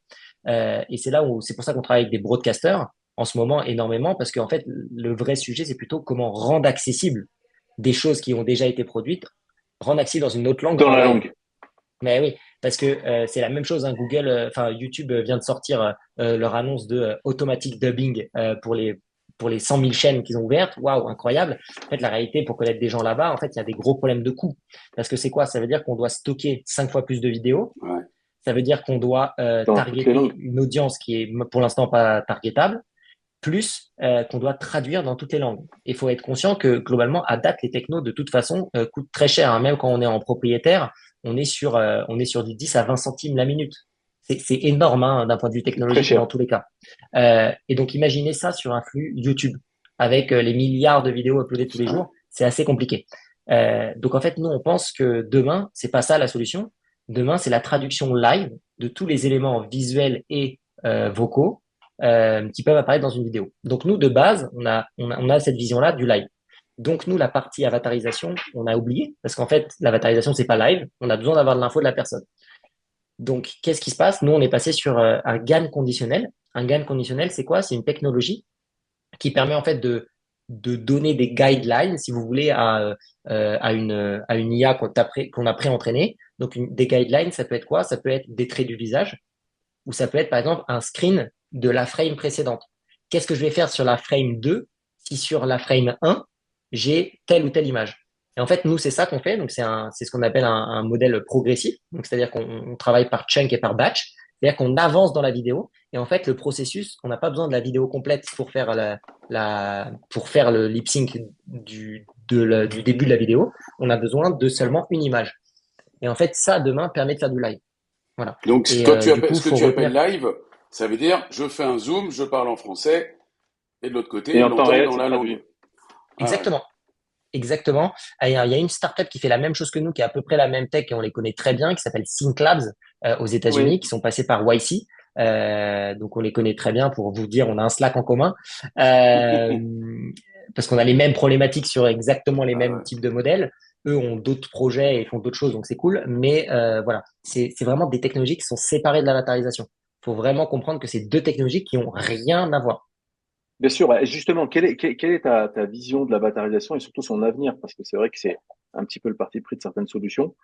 Et c'est là où c'est pour ça qu'on travaille avec des broadcasters en ce moment énormément, parce qu'en fait, le vrai sujet, c'est plutôt comment rendre accessible des choses qui ont déjà été produites, rendre accessible dans une autre langue Dans en la live. langue. Mais oui, parce que c'est la même chose. Hein, Google, enfin YouTube vient de sortir leur annonce de automatic dubbing pour les 100 000 chaînes qu'ils ont ouvertes. Waouh, incroyable. En fait, la réalité, pour connaître des gens là-bas, en fait, il y a des gros problèmes de coût. Parce que c'est quoi? Ça veut dire qu'on doit stocker 5 fois plus de vidéos. Ouais. Ça veut dire qu'on doit Dans toutes les targeter langues. une audience qui est pour l'instant pas targetable, plus qu'on doit traduire dans toutes les langues. Il faut être conscient que globalement, à date, les technos, de toute façon, coûtent très cher. Hein. Même quand on est en propriétaire, on est sur du 10 à 20 centimes la minute. C'est énorme hein, d'un point de vue C'est très technologique cher. dans tous les cas. Et donc, imaginez ça sur un flux YouTube avec les milliards de vidéos uploadées tous les Ouais. jours. C'est assez compliqué. Donc, en fait, nous, on pense que demain, c'est pas ça la solution. Demain, c'est la traduction live de tous les éléments visuels et vocaux qui peuvent apparaître dans une vidéo. Donc nous, de base, on a cette vision-là du live. Donc nous, la partie avatarisation, on a oublié, parce qu'en fait, l'avatarisation, c'est pas live, on a besoin d'avoir de l'info de la personne. Donc, qu'est-ce qui se passe? Nous, on est passé sur un GAN conditionnel. Un GAN conditionnel, c'est quoi? C'est une technologie qui permet en fait de donner des guidelines, si vous voulez, à une IA qu'on a pré-entraînée. Donc, des guidelines, ça peut être quoi? Ça peut être des traits du visage, ou ça peut être par exemple un screen de la frame précédente. Qu'est-ce que je vais faire sur la frame 2 si sur la frame 1, j'ai telle ou telle image? Et en fait, nous, c'est ça qu'on fait. Donc, c'est ce qu'on appelle un modèle progressif. Donc, c'est-à-dire qu'on travaille par chunk et par batch. C'est-à-dire qu'on avance dans la vidéo. Et en fait, le processus, on n'a pas besoin de la vidéo complète pour faire pour faire le lip sync du début de la vidéo. On a besoin de seulement une image. Et en fait, ça, demain, permet de faire du live. Voilà. Donc, Et toi, tu du appelles, coup, ce que faut tu appelles retenir live, ça veut dire je fais un zoom, je parle en français, et de l'autre côté, Et ils en temps l'entendent réel, dans c'est la langue. traduit. Ah ouais. exactement. Exactement. Il y a une startup qui fait la même chose que nous, qui a à peu près la même tech et on les connaît très bien, qui s'appelle Sync Labs aux États-Unis, Oui, qui sont passés par YC. Donc on les connaît très bien pour vous dire, on a un Slack en commun. Euh, Parce qu'on a les mêmes problématiques sur exactement les Ah mêmes ouais. types de modèles. Eux ont d'autres projets et font d'autres choses, donc c'est cool. Mais voilà, c'est vraiment des technologies qui sont séparées de l'avatarisation. Il faut vraiment comprendre que c'est deux technologies qui ont rien à voir. Bien sûr, bah, justement, quelle est ta vision de la batarisation et surtout son avenir? Parce que c'est vrai que c'est un petit peu le parti pris de certaines solutions.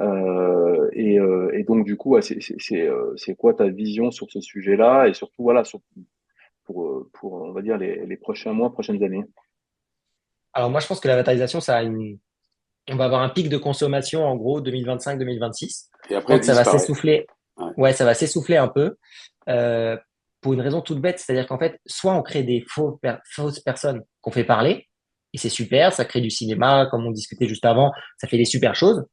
Et donc, du coup, ouais, c'est quoi ta vision sur ce sujet-là et surtout, voilà, pour, on va dire, les prochains mois, prochaines années? Alors moi, je pense que l'avatarisation, on va avoir un pic de consommation en gros 2025-2026. Et Je après, pense elle que ça va disparaît. s'essouffler. Ouais. Ouais, ça va s'essouffler un peu. euh, pour une raison toute bête, c'est-à-dire qu'en fait, soit on crée des fausses personnes qu'on fait parler, et c'est super, ça crée du cinéma, comme on discutait juste avant, ça fait des super choses,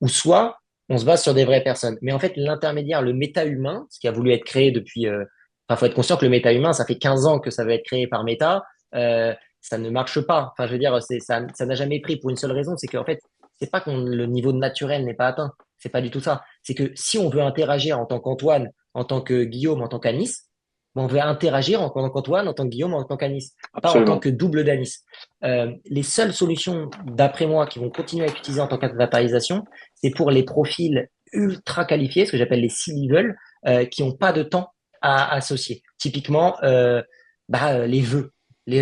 ou soit on se base sur des vraies personnes. Mais en fait, l'intermédiaire, le méta-humain, ce qui a voulu être créé depuis... Enfin, faut être conscient que le méta-humain, ça fait 15 ans que ça va être créé par Meta. Ça ne marche pas. Enfin, je veux dire, ça n'a jamais pris pour une seule raison, c'est qu'en fait, c'est pas que le niveau naturel n'est pas atteint. C'est pas du tout ça. C'est que si on veut interagir en tant qu'Antoine, en tant que Guillaume, en tant qu'Anis, ben, on veut interagir en tant qu'Antoine, en tant que Guillaume, en tant qu'Anis, pas en tant Absolument. que double d'Anis. Les seules solutions, d'après moi, qui vont continuer à être utilisées en tant qu'avatarisation, c'est pour les profils ultra qualifiés, ce que j'appelle les C-level, qui n'ont pas de temps à associer. Typiquement, les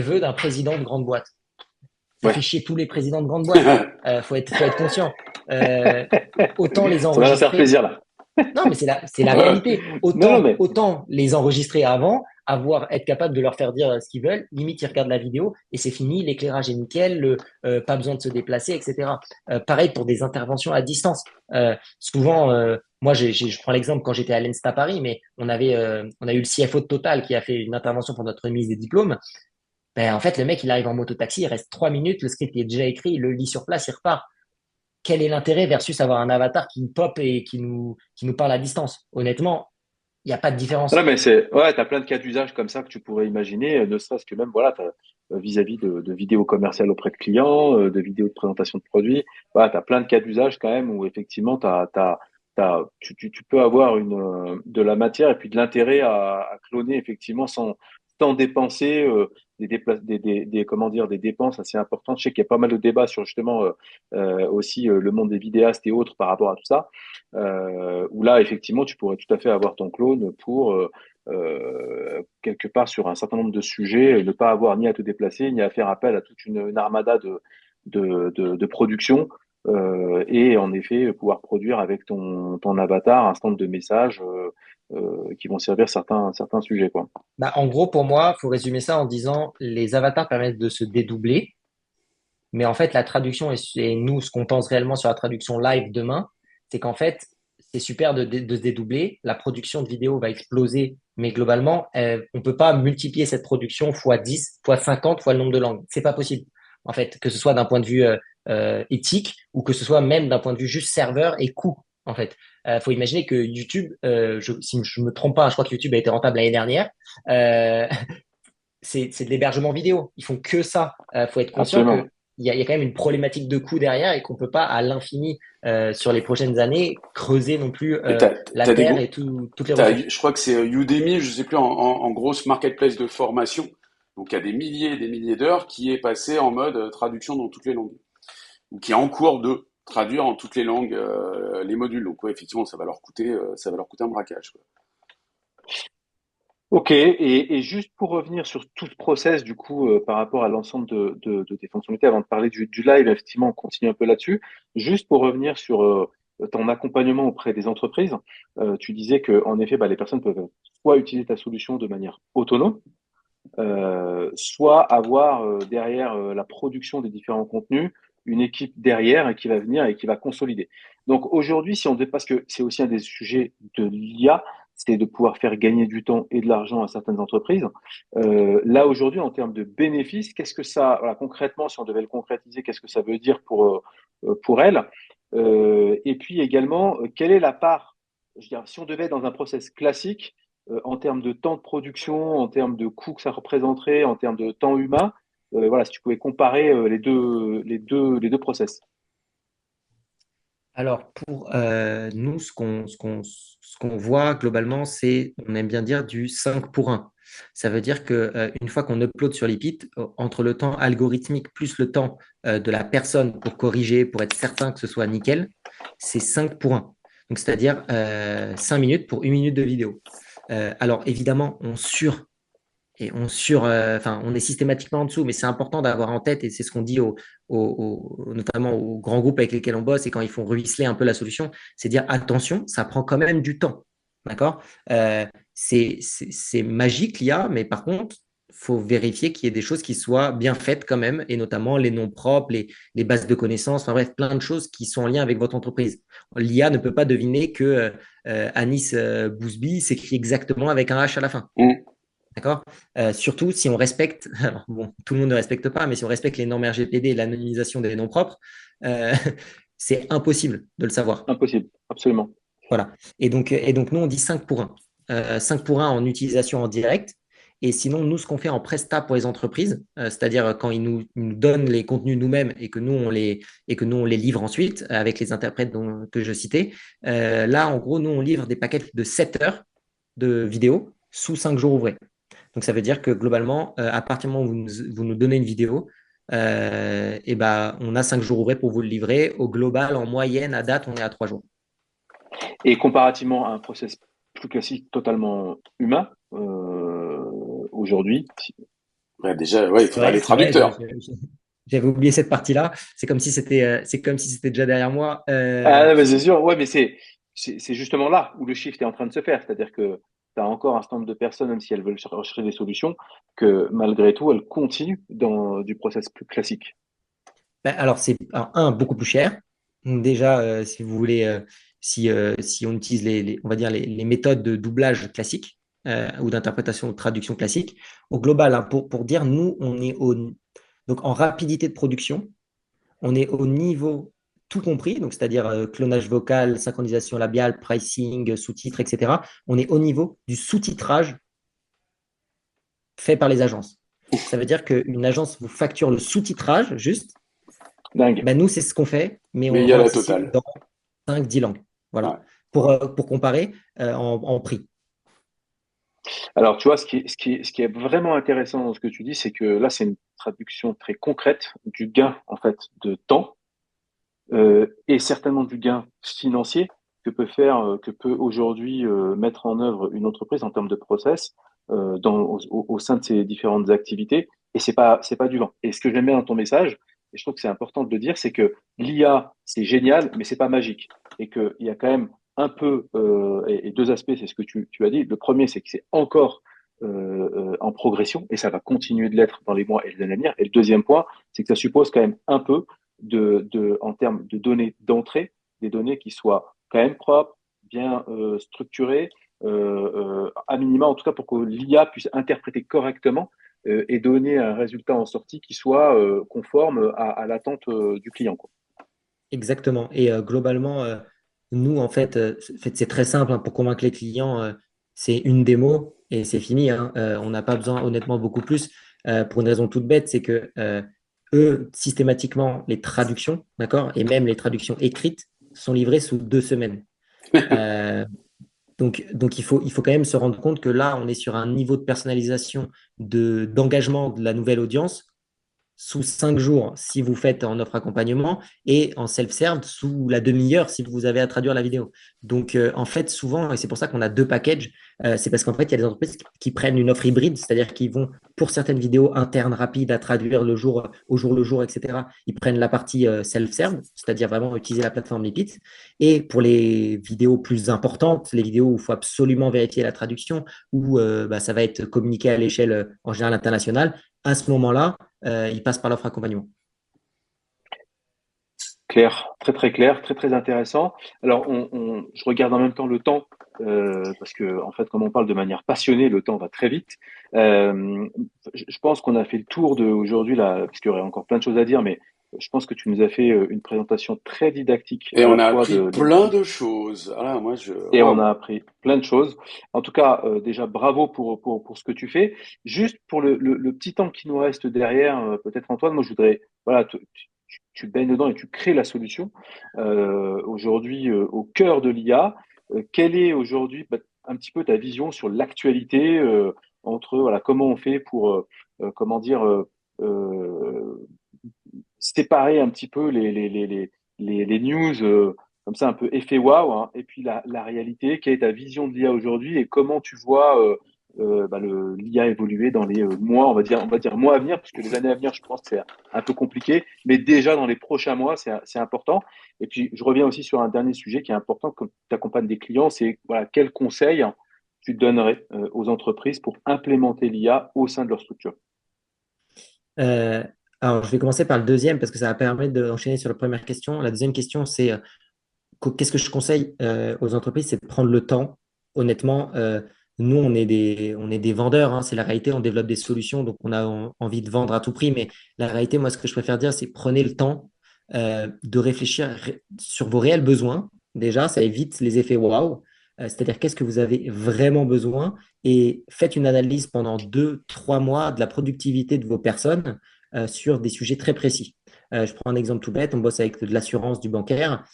vœux d'un président de grande boîte. Ça fait Ouais. chier tous les présidents de grande boîte. Faut être conscient. Euh, Autant les Ça va nous faire enregistrer. plaisir, là. Non, mais c'est la réalité. Non, non, mais Autant les enregistrer avant, être capable de leur faire dire ce qu'ils veulent. Limite, ils regardent la vidéo et c'est fini. L'éclairage est nickel, pas besoin de se déplacer, etc. Pareil pour des interventions à distance. Souvent, moi, je prends l'exemple quand j'étais à l'ENSTA Paris, mais on a eu le CFO de Total qui a fait une intervention pour notre remise des diplômes. Ben, en fait, le mec, il arrive en mototaxi, il reste 3 minutes, le script est déjà écrit, il le lit sur place, il repart. Quel est l'intérêt versus avoir un avatar qui nous pop et qui nous parle à distance? Honnêtement, il n'y a pas de non, différence. mais t'as plein de cas d'usage comme ça que tu pourrais imaginer, ne serait-ce que même, voilà, vis-à-vis de vidéos commerciales auprès de clients, de vidéos de présentation de produits. Voilà, t'as plein de cas d'usage quand même où effectivement, tu peux avoir de la matière et puis de l'intérêt à cloner effectivement sans dépenser, comment dire, des dépenses assez importantes. Je sais qu'il y a pas mal de débats sur justement, aussi, le monde des vidéastes et autres par rapport à tout ça, où là, effectivement, tu pourrais tout à fait avoir ton clone pour, quelque part sur un certain nombre de sujets, ne pas avoir ni à te déplacer, ni à faire appel à toute une armada de production, et en effet pouvoir produire avec ton avatar un stand de messages, qui vont servir certains sujets, quoi. Bah, en gros, pour moi, faut résumer ça en disant les avatars permettent de se dédoubler, mais en fait, la traduction et nous, ce qu'on pense réellement sur la traduction live demain, c'est qu'en fait, c'est super de se dédoubler. La production de vidéo va exploser, mais globalement, on peut pas multiplier cette production fois 10, fois 50, fois le nombre de langues. C'est pas possible. En fait, que ce soit d'un point de vue éthique ou que ce soit même d'un point de vue juste serveur et coût. En fait, faut imaginer que YouTube, si je me trompe pas, je crois que YouTube a été rentable l'année dernière. Euh, c'est de l'hébergement vidéo. Ils font que ça. Faut être conscient que Absolument. il y a quand même une problématique de coût derrière et qu'on peut pas à l'infini sur les prochaines années creuser non plus Et la t'as terre et toutes les ressources. je crois que c'est Udemy, je sais plus, en grosse marketplace de formation. Donc il y a des milliers et des milliers d'heures qui est passé en mode traduction dans toutes les langues. Ou qui est en cours de traduire en toutes les langues les modules. Donc ouais, effectivement, ça va leur coûter un braquage, quoi. Ok, et juste pour revenir sur tout ce process, du coup, par rapport à l'ensemble de tes fonctionnalités, avant de parler du live, effectivement, on continue un peu là-dessus. Juste pour revenir sur, ton accompagnement auprès des entreprises, tu disais que, en effet, bah, les personnes peuvent soit utiliser ta solution de manière autonome, soit avoir, derrière, la production des différents contenus, une équipe derrière et qui va venir et qui va consolider. Donc aujourd'hui, si on devait, parce que c'est aussi un des sujets de l'IA, c'est de pouvoir faire gagner du temps et de l'argent à certaines entreprises. Là aujourd'hui, en termes de bénéfices, qu'est-ce que ça, voilà, concrètement, si on devait le concrétiser, qu'est-ce que ça veut dire pour elles? Et puis également, quelle est la part, je veux dire, si on devait être dans un process classique, en termes de temps de production, en termes de coûts que ça représenterait, en termes de temps humain, voilà, si tu pouvais comparer, les deux process. Alors, pour nous, ce qu'on voit globalement, c'est, on aime bien dire, du 5 pour 1. Ça veut dire que une fois qu'on upload sur Lipit, entre le temps algorithmique plus le temps de la personne pour corriger, pour être certain que ce soit nickel, c'est 5 pour 1. Donc, c'est-à-dire 5 minutes pour 1 minute de vidéo. Alors, évidemment, enfin, on est systématiquement en dessous, mais c'est important d'avoir en tête, et c'est ce qu'on dit notamment aux grands groupes avec lesquels on bosse, et quand ils font ruisseler un peu la solution, c'est dire attention, ça prend quand même du temps. D'accord? C'est magique l'IA, mais par contre, il faut vérifier qu'il y ait des choses qui soient bien faites quand même, et notamment les noms propres, les bases de connaissances, enfin bref, plein de choses qui sont en lien avec votre entreprise. L'IA ne peut pas deviner que Anis Bousby s'écrit exactement avec un H à la fin. Mm. D'accord? Surtout si on respecte, alors bon, tout le monde ne respecte pas, mais si on respecte les normes RGPD et l'anonymisation des noms propres, euh, c'est impossible de le savoir. Impossible, absolument. Voilà. Et donc, nous, on dit 5 pour 1. 5 pour 1 en utilisation en direct. Et sinon, nous, ce qu'on fait en Presta pour les entreprises, c'est-à-dire quand ils nous donnent les contenus nous-mêmes et que nous, on les livre ensuite avec les interprètes que je citais, là, en gros, nous, on livre des paquets de 7 heures de vidéo sous 5 jours ouvrés. Donc, ça veut dire que globalement, à partir du moment où vous nous donnez une vidéo, et ben, on a 5 jours ouvrés pour vous le livrer. Au global, en moyenne, à date, on est à 3 jours. Et comparativement à un process plus classique, totalement humain, aujourd'hui, Ouais, déjà, ouais, il C'est faudrait vrai, les c'est vrai, traducteurs. j'avais oublié cette partie-là. C'est comme si c'était déjà derrière moi. ah, mais c'est sûr, ouais, mais c'est justement là où le shift est en train de se faire. C'est-à-dire que tu as encore un certain nombre de personnes, même si elles veulent chercher des solutions, que malgré tout, elles continuent dans du process plus classique. Ben, alors, c'est un beaucoup plus cher. Donc, déjà, si vous voulez, si on utilise on va dire les méthodes de doublage classiques ou d'interprétation ou de traduction classique, au global, hein, pour dire, nous, donc en rapidité de production, on est au niveau tout compris, donc c'est-à-dire clonage vocal, synchronisation labiale, pricing, sous-titres, etc. On est au niveau du sous-titrage fait par les agences. Ça veut dire qu'une agence vous facture le sous-titrage juste. Dingue. Ben, nous, c'est ce qu'on fait, mais Mais on il le y a rend la accessible totale. dans 5-10 langues. Ouais. Voilà. Pour comparer en prix. Alors, tu vois, ce qui est vraiment intéressant dans ce que tu dis, c'est que là, c'est une traduction très concrète du gain, en fait, de temps et certainement du gain financier que peut aujourd'hui mettre en œuvre une entreprise en termes de process au sein de ses différentes activités. Et c'est pas du vent. Et ce que j'aime bien dans ton message, et je trouve que c'est important de le dire, c'est que l'IA, c'est génial, mais c'est pas magique. Et qu'il y a quand même un peu, et deux aspects, c'est ce que tu as dit. Le premier, c'est que c'est encore en progression, et ça va continuer de l'être dans les mois et les années à venir. Et le deuxième point, c'est que ça suppose quand même un peu en termes de données d'entrée, des données qui soient quand même propres, bien structurées, à minima, en tout cas pour que l'IA puisse interpréter correctement et donner un résultat en sortie qui soit conforme à l'attente du client, quoi. Exactement. Et globalement, nous, en fait, c'est très simple, hein, pour convaincre les clients, c'est une démo et c'est fini, hein. On n'a pas besoin, honnêtement, beaucoup plus, pour une raison toute bête, c'est que eux, systématiquement, les traductions, d'accord, et même les traductions écrites sont livrées sous 2 semaines. Euh, donc il faut quand même se rendre compte que là, on est sur un niveau de personnalisation, d'engagement de la nouvelle audience sous 5 jours si vous faites en offre accompagnement et en self-serve sous la demi-heure si vous avez à traduire la vidéo. Donc, en fait, souvent, et c'est pour ça qu'on a deux packages, c'est parce qu'en fait, il y a des entreprises qui prennent une offre hybride, c'est-à-dire qu'ils vont, pour certaines vidéos internes rapides à traduire au jour le jour, etc., ils prennent la partie self-serve, c'est-à-dire vraiment utiliser la plateforme Lipit. Et pour les vidéos plus importantes, les vidéos où il faut absolument vérifier la traduction, où bah, ça va être communiqué à l'échelle en général internationale, à ce moment-là, il passe par l'offre accompagnement. Clair, très très clair, très très intéressant. Alors, je regarde en même temps le temps parce que en fait, comme on parle de manière passionnée, le temps va très vite. Je pense qu'on a fait le tour de aujourd'hui là, parce qu'il y aurait encore plein de choses à dire, mais je pense que tu nous as fait une présentation très didactique Et à on la a fois appris de plein de choses. Voilà, moi, et on waouh. a appris plein de choses. En tout cas, déjà bravo pour ce que tu fais. Juste pour le petit temps qui nous reste derrière, peut-être Antoine, moi je voudrais, voilà, tu baignes dedans et tu crées la solution. Aujourd'hui, au cœur de l'IA, quelle est aujourd'hui un petit peu ta vision sur l'actualité entre voilà comment on fait pour comment dire euh, séparer un petit peu les news comme ça un peu effet waouh hein, et puis la réalité. Quelle est ta vision de l'IA aujourd'hui et comment tu vois l'IA évoluer dans les mois, on va dire mois à venir, parce que les années à venir, je pense que c'est un peu compliqué, mais déjà dans les prochains mois, c'est important. Et puis, je reviens aussi sur un dernier sujet qui est important quand tu accompagnes des clients, c'est voilà, quels conseils tu donnerais aux entreprises pour implémenter l'IA au sein de leur structure. Euh, alors, je vais commencer par le deuxième parce que ça va permettre d'enchaîner sur la première question. La deuxième question, c'est qu'est-ce que je conseille aux entreprises, c'est de prendre le temps. Honnêtement, nous, on est des vendeurs, hein, c'est la réalité, on développe des solutions, donc on a envie de vendre à tout prix. Mais la réalité, moi, ce que je préfère dire, c'est prenez le temps de réfléchir sur vos réels besoins. Déjà, ça évite les effets waouh. C'est-à-dire, qu'est-ce que vous avez vraiment besoin et faites une analyse pendant 2, 3 mois de la productivité de vos personnes sur des sujets très précis. Je prends un exemple tout bête, on bosse avec de l'assurance, du bancaire.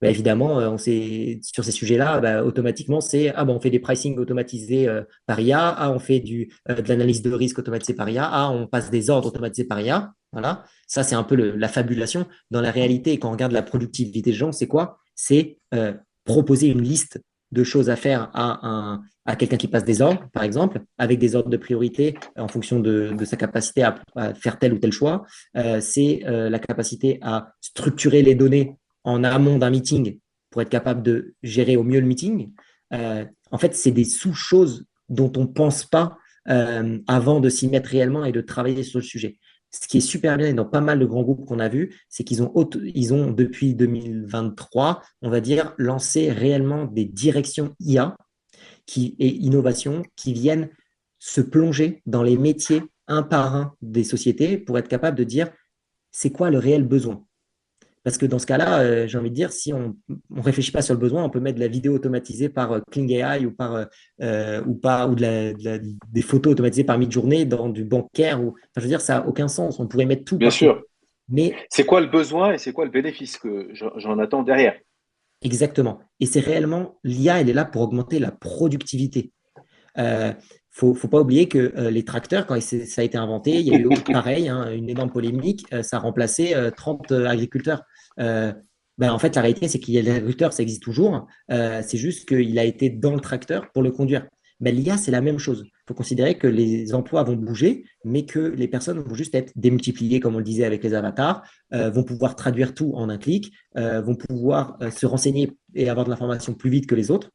Évidemment, sur ces sujets-là, automatiquement, c'est on fait des pricing automatisés par IA, on fait de l'analyse de risque automatisée par IA, on passe des ordres automatisés par IA. Voilà. Ça, c'est un peu la fabulation. Dans la réalité, quand on regarde la productivité des gens, c'est quoi? C'est proposer une liste de choses à faire à quelqu'un qui passe des ordres, par exemple, avec des ordres de priorité en fonction de sa capacité à faire tel ou tel choix. C'est la capacité à structurer les données en amont d'un meeting pour être capable de gérer au mieux le meeting. En fait, c'est des sous-choses dont on ne pense pas avant de s'y mettre réellement et de travailler sur le sujet. Ce qui est super bien et dans pas mal de grands groupes qu'on a vus, c'est ils ont depuis 2023, on va dire, lancé réellement des directions IA et innovation qui viennent se plonger dans les métiers un par un des sociétés pour être capable de dire c'est quoi le réel besoin. Parce que dans ce cas-là, j'ai envie de dire, si on ne réfléchit pas sur le besoin, on peut mettre de la vidéo automatisée par Kling AI ou des photos automatisées par Midjourney dans du bancaire. Enfin, je veux dire, ça n'a aucun sens. On pourrait mettre tout Bien partout. sûr. Mais C'est quoi le besoin et c'est quoi le bénéfice que j'en attends derrière? exactement. Et c'est réellement, l'IA, elle est là pour augmenter la productivité. Faut pas oublier que les tracteurs, quand ça a été inventé, il y a eu pareil, hein, une énorme polémique, ça a remplacé 30 agriculteurs. Euh, en fait, la réalité, c'est qu'il y a les agriculteurs, ça existe toujours. C'est juste qu'il a été dans le tracteur pour le conduire. L'IA, c'est la même chose. Il faut considérer que les emplois vont bouger, mais que les personnes vont juste être démultipliées, comme on le disait avec les avatars, vont pouvoir traduire tout en un clic, vont pouvoir se renseigner et avoir de l'information plus vite que les autres,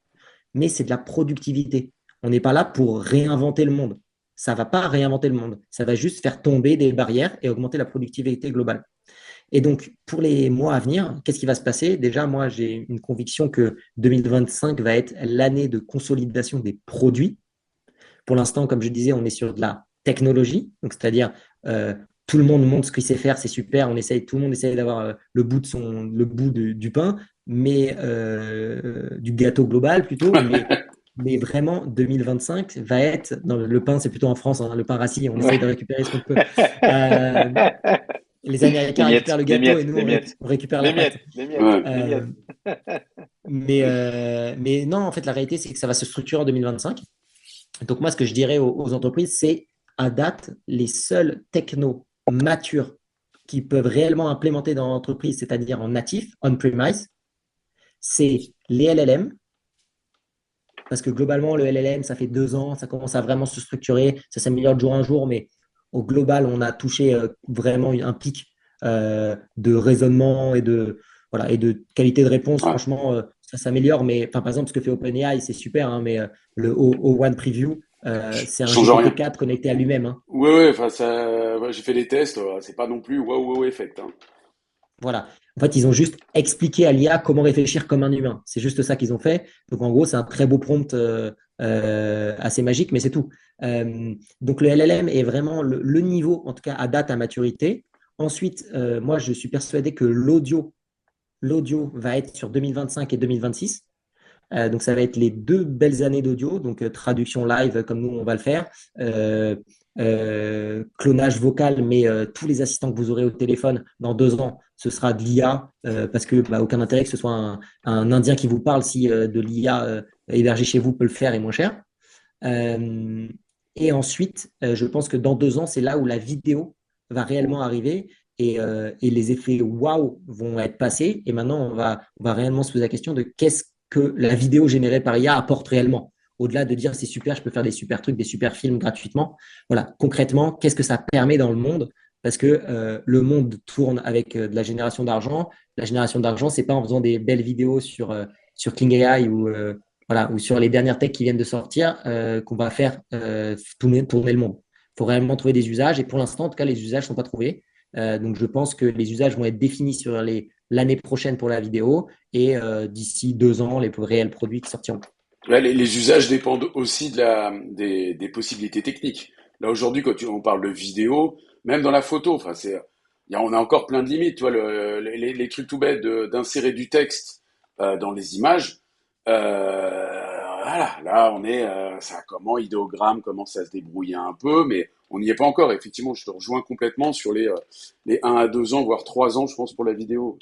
mais c'est de la productivité. On n'est pas là pour réinventer le monde. Ça ne va pas réinventer le monde. Ça va juste faire tomber des barrières et augmenter la productivité globale. Et donc, pour les mois à venir, qu'est-ce qui va se passer? Déjà, moi, j'ai une conviction que 2025 va être l'année de consolidation des produits. Pour l'instant, comme je disais, on est sur de la technologie, donc c'est-à-dire tout le monde montre ce qu'il sait faire, c'est super. Tout le monde essaye d'avoir le bout du pain, mais du gâteau global plutôt. Mais vraiment, 2025 va être, non, le pain, c'est plutôt en France, hein, le pain rassis, on essaye de Ouais. récupérer ce qu'on peut. Euh, les Les Américains récupèrent miettes, le les gâteau et miettes, nous, les miettes, on récupère la les pâte. miettes, les miettes, Ouais. les Euh, miettes. mais non, en fait, la réalité, c'est que ça va se structurer en 2025. Donc, moi, ce que je dirais aux entreprises, c'est à date, les seuls technos matures qui peuvent réellement implémenter dans l'entreprise, c'est-à-dire en natif, on-premise, c'est les LLM, parce que globalement, le LLM, ça fait 2 ans, ça commence à vraiment se structurer, ça s'améliore de jour en jour, mais au global, on a touché vraiment un pic de raisonnement voilà, et de qualité de réponse. Ouais. Franchement, ça s'améliore, mais par exemple, ce que fait OpenAI, c'est super, hein, mais le O1 Preview, c'est Ça un change rien. GPT-4 connecté à lui-même, hein. Ouais, ouais, enfin, ouais, j'ai fait des tests, c'est pas non plus waouh, wow effect, hein. Voilà. En fait, ils ont juste expliqué à l'IA comment réfléchir comme un humain. C'est juste ça qu'ils ont fait. Donc, en gros, c'est un très beau prompt assez magique, mais c'est tout. Donc, le LLM est vraiment le niveau, en tout cas à date, à maturité. Ensuite, moi, je suis persuadé que l'audio va être sur 2025 et 2026. Donc, ça va être les 2 belles années d'audio, donc traduction live comme nous, on va le faire. Euh, Clonage vocal, mais tous les assistants que vous aurez au téléphone dans 2 ans, ce sera de l'IA, parce que bah, aucun intérêt que ce soit un Indien qui vous parle si de l'IA hébergé chez vous peut le faire et moins cher. Euh, et ensuite, je pense que dans 2 ans, c'est là où la vidéo va réellement arriver et les effets waouh vont être passés. Et maintenant, on va réellement se poser la question de qu'est-ce que la vidéo générée par IA apporte réellement. Au-delà de dire c'est super, je peux faire des super trucs, des super films gratuitement. Voilà, concrètement, qu'est-ce que ça permet dans le monde? Parce que le monde tourne avec de la génération d'argent. La génération d'argent, c'est pas en faisant des belles vidéos sur Kling AI voilà, ou sur les dernières techs qui viennent de sortir, qu'on va faire tourner le monde. Il faut réellement trouver des usages et pour l'instant, en tout cas, les usages ne sont pas trouvés. Donc, je pense que les usages vont être définis sur l'année prochaine pour la vidéo et d'ici 2 ans, les réels produits qui sortiront. Là, les usages dépendent aussi des possibilités techniques. Là, aujourd'hui, on parle de vidéo, même dans la photo, enfin, on a encore plein de limites. Tu vois, les trucs tout bêtes d'insérer du texte dans les images. Voilà, là, ça comment idéogramme commence à se débrouiller un peu, mais on n'y est pas encore. Effectivement, je te rejoins complètement sur les 1 à 2 ans, voire 3 ans, je pense, pour la vidéo.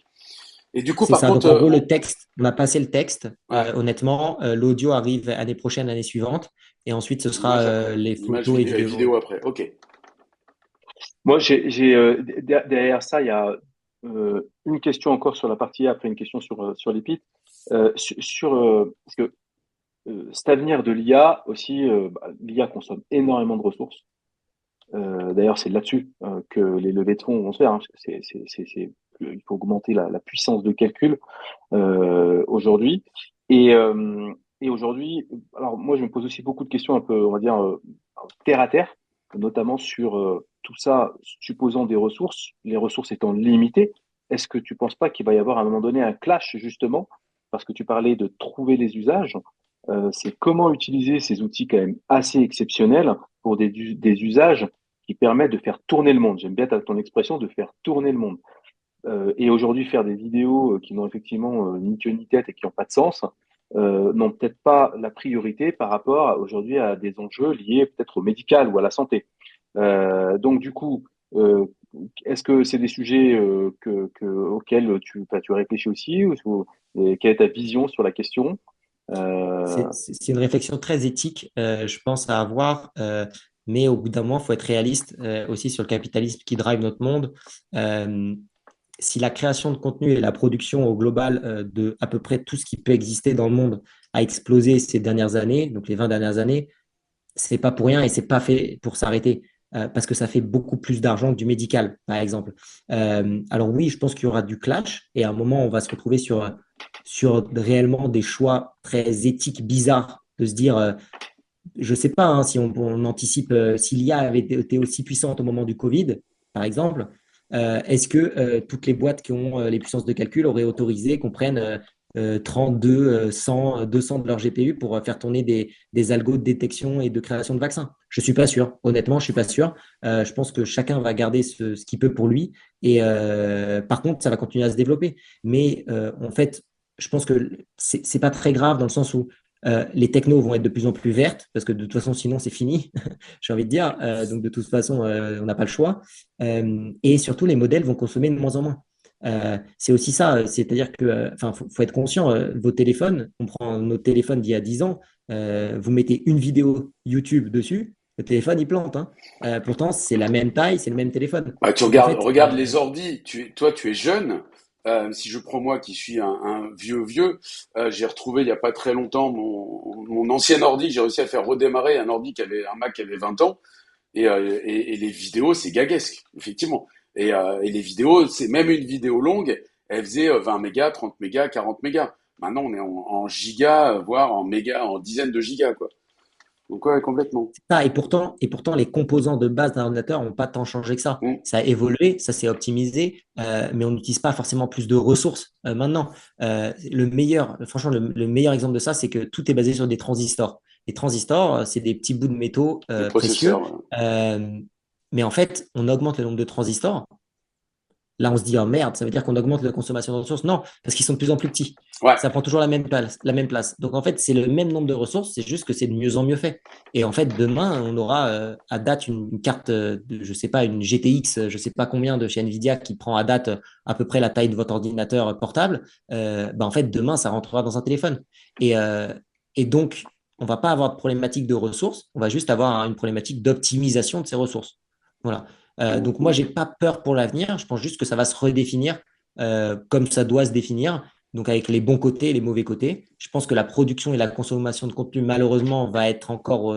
Et du coup, C'est par ça. contre, Donc, en gros, le texte, on a passé le texte. ouais, Honnêtement, l'audio arrive année prochaine, année suivante. Et ensuite, ce sera l'image après, les l'image photos et et vidéos. vidéo après. Ok. Moi, derrière ça, il y a une question encore sur la partie A, après une question sur l'EPIT. Parce que cet avenir de l'IA aussi, l'IA consomme énormément de ressources. D'ailleurs, c'est là-dessus que les levées de fonds vont se faire, hein. Il faut augmenter la puissance de calcul aujourd'hui. Et, euh, et aujourd'hui, alors moi, je me pose aussi beaucoup de questions un peu, on va dire, terre à terre, notamment sur tout ça, supposant des ressources, les ressources étant limitées. Est-ce que tu penses pas qu'il va y avoir à un moment donné un clash, justement, parce que tu parlais de trouver les usages, c'est comment utiliser ces outils quand même assez exceptionnels pour des usages qui permettent de faire tourner le monde. J'aime bien ton expression de faire tourner le monde. Et aujourd'hui, faire des vidéos qui n'ont effectivement ni queue ni tête et qui n'ont pas de sens, n'ont peut-être pas la priorité par rapport aujourd'hui à des enjeux liés peut-être au médical ou à la santé. Donc du coup, euh, est-ce que c'est des sujets auxquels tu réfléchis aussi et quelle est ta vision sur la question? Euh, C'est une réflexion très éthique, je pense, à avoir. Mais au bout d'un moment, il faut être réaliste aussi sur le capitalisme qui drive notre monde. Euh, Si la création de contenu et la production au global de à peu près tout ce qui peut exister dans le monde a explosé ces dernières années, donc les 20 dernières années, c'est pas pour rien et c'est pas fait pour s'arrêter. Parce que ça fait beaucoup plus d'argent que du médical, par exemple. Alors oui, je pense qu'il y aura du clash et à un moment, on va se retrouver sur réellement des choix très éthiques bizarres, de se dire, je sais pas hein, si on anticipe, si l'IA avait été aussi puissante au moment du Covid, par exemple, est-ce que toutes les boîtes qui ont les puissances de calcul auraient autorisé qu'on prenne 32, 100, 200 de leur GPU pour faire tourner des algos de détection et de création de vaccins? Je suis pas sûr. Honnêtement, je suis pas sûr. Je pense que chacun va garder ce qu'il peut pour lui. Et par contre, ça va continuer à se développer. Mais en fait, je pense que c'est pas très grave dans le sens où les technos vont être de plus en plus vertes parce que de toute façon, sinon, c'est fini, j'ai envie de dire. Donc, de toute façon, on n'a pas le choix. Et surtout, les modèles vont consommer de moins en moins. C'est aussi ça, c'est-à-dire que, enfin, faut être conscient, vos téléphones, on prend nos téléphones d'il y a 10 ans, vous mettez une vidéo YouTube dessus, le téléphone, il plante, hein. Pourtant, c'est la même taille, c'est le même téléphone. Bah, tu Donc, en regardes, fait, regarde les ordis. Toi, tu es jeune. Si je prends moi qui suis un vieux, j'ai retrouvé il y a pas très longtemps mon ancien ordi. J'ai réussi à faire redémarrer un ordi un Mac qui avait 20 ans. Et les vidéos, c'est gaguesque, effectivement. Et les vidéos, c'est même une vidéo longue, elle faisait 20 mégas, 30 mégas, 40 mégas. Maintenant, on est en gigas, voire en mégas, en dizaines de gigas, quoi. Donc ouais, complètement. et pourtant, les composants de base d'un ordinateur n'ont pas tant changé que ça. Mm. Ça a évolué, ça s'est optimisé, mais on n'utilise pas forcément plus de ressources maintenant. Franchement, le meilleur exemple de ça, c'est que tout est basé sur des transistors. Les transistors, c'est des petits bouts de métaux Les processeurs, précieux, voilà. euh, mais en fait, on augmente le nombre de transistors, Là, on se dit, oh merde, ça veut dire qu'on augmente la consommation de ressources. Non, parce qu'ils sont de plus en plus petits. Ouais. Ça prend toujours la même place, la même place. Donc, en fait, c'est le même nombre de ressources, c'est juste que c'est de mieux en mieux fait. Et en fait, demain, on aura à date une carte, je sais pas, une GTX, je sais pas combien de chez Nvidia qui prend à date à peu près la taille de votre ordinateur portable. En fait, demain, ça rentrera dans un téléphone. Et, euh, et donc, on va pas avoir de problématique de ressources, on va juste avoir une problématique d'optimisation de ces ressources. Voilà. Donc moi, j'ai pas peur pour l'avenir. Je pense juste que ça va se redéfinir comme ça doit se définir. Donc avec les bons côtés et les mauvais côtés. Je pense que la production et la consommation de contenu, malheureusement, va être encore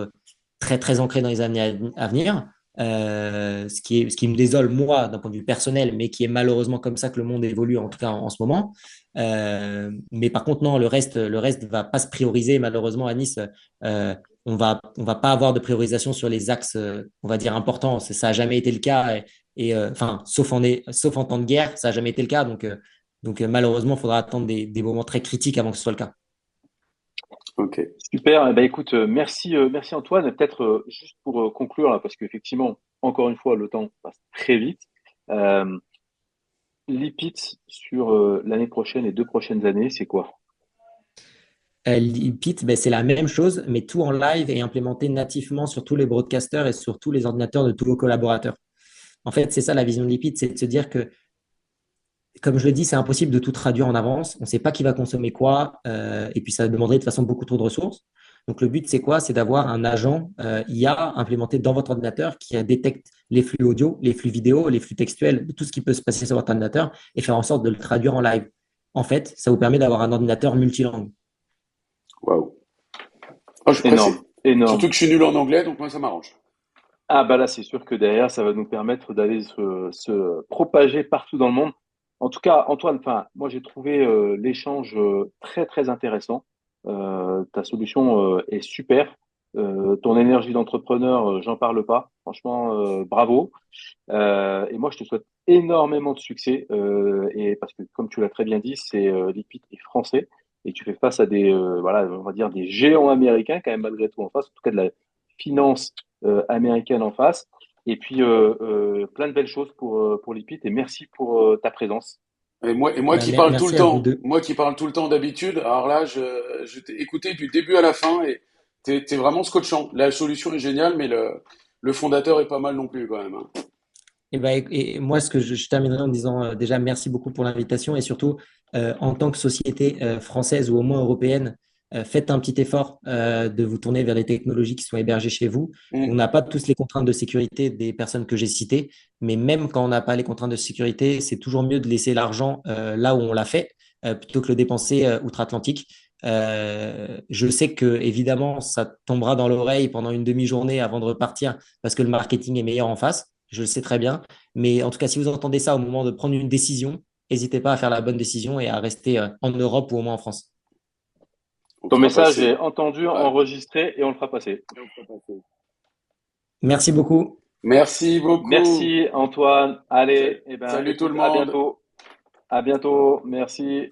très très ancrée dans les années à venir. Ce qui me désole moi d'un point de vue personnel, mais qui est malheureusement comme ça que le monde évolue, en tout cas en ce moment. Mais par contre, non, le reste va pas se prioriser malheureusement à Nice. Euh, on va pas avoir de priorisation sur les axes, on va dire, importants. Ça n'a jamais été le cas. Enfin, sauf en temps de guerre, ça n'a jamais été le cas. Malheureusement, il faudra attendre des moments très critiques avant que ce soit le cas. Ok. Super. Eh ben, écoute, merci Antoine. Et peut-être juste pour conclure là, parce qu'effectivement, encore une fois, le temps passe très vite. Euh, L'IPIT sur l'année prochaine et 2 prochaines années, c'est quoi? Pit, ben, c'est la même chose, mais tout en live et implémenté nativement sur tous les broadcasters et sur tous les ordinateurs de tous vos collaborateurs. En fait, c'est ça la vision de Lipid, c'est de se dire que, comme je le dis, c'est impossible de tout traduire en avance. On ne sait pas qui va consommer quoi, et puis ça demanderait de toute façon beaucoup trop de ressources. Donc le but, c'est quoi? C'est d'avoir un agent IA implémenté dans votre ordinateur qui détecte les flux audio, les flux vidéo, les flux textuels, tout ce qui peut se passer sur votre ordinateur et faire en sorte de le traduire en live. En fait, ça vous permet d'avoir un ordinateur multilangue. Waouh. Oh, je suis Énorme, pressé. Surtout énorme. que je suis nul en anglais, donc moi ça m'arrange. Ah bah là, c'est sûr que derrière, ça va nous permettre d'aller se propager partout dans le monde. En tout cas, Antoine, enfin, moi j'ai trouvé l'échange très très intéressant. Ta solution est super. Ton énergie d'entrepreneur, j'en parle pas. Franchement, bravo. Et moi, je te souhaite énormément de succès. Et parce que, comme tu l'as très bien dit, c'est l'IPIT est français et tu fais face à des, voilà, on va dire des géants américains quand même malgré tout en face, en tout cas de la finance américaine en face. Et puis plein de belles choses pour l'IPIT et merci pour ta présence. Et moi Ben, qui parle tout le merci à vous temps, deux. moi qui parle tout le temps d'habitude, alors là, je t'ai écouté du début à la fin et t'es vraiment scotchant. La solution est géniale, mais le fondateur est pas mal non plus quand même, hein. Et moi, je terminerai en disant déjà merci beaucoup pour l'invitation et surtout, en tant que société française ou au moins européenne, faites un petit effort de vous tourner vers les technologies qui sont hébergées chez vous. On Mm. n'a pas tous les contraintes de sécurité des personnes que j'ai citées, mais même quand on n'a pas les contraintes de sécurité, c'est toujours mieux de laisser l'argent là où on l'a fait plutôt que le dépenser outre-Atlantique. Je sais que évidemment, ça tombera dans l'oreille pendant une demi-journée avant de repartir parce que le marketing est meilleur en face. Je le sais très bien. Mais en tout cas, si vous entendez ça au moment de prendre une décision, n'hésitez pas à faire la bonne décision et à rester en Europe ou au moins en France. On te Ton fera message est passer. entendu, Ouais. enregistré et on le fera passer. Merci beaucoup. Merci beaucoup. Merci Antoine. Allez, eh ben, Salut tout le écoute, à monde. bientôt. À bientôt. Merci.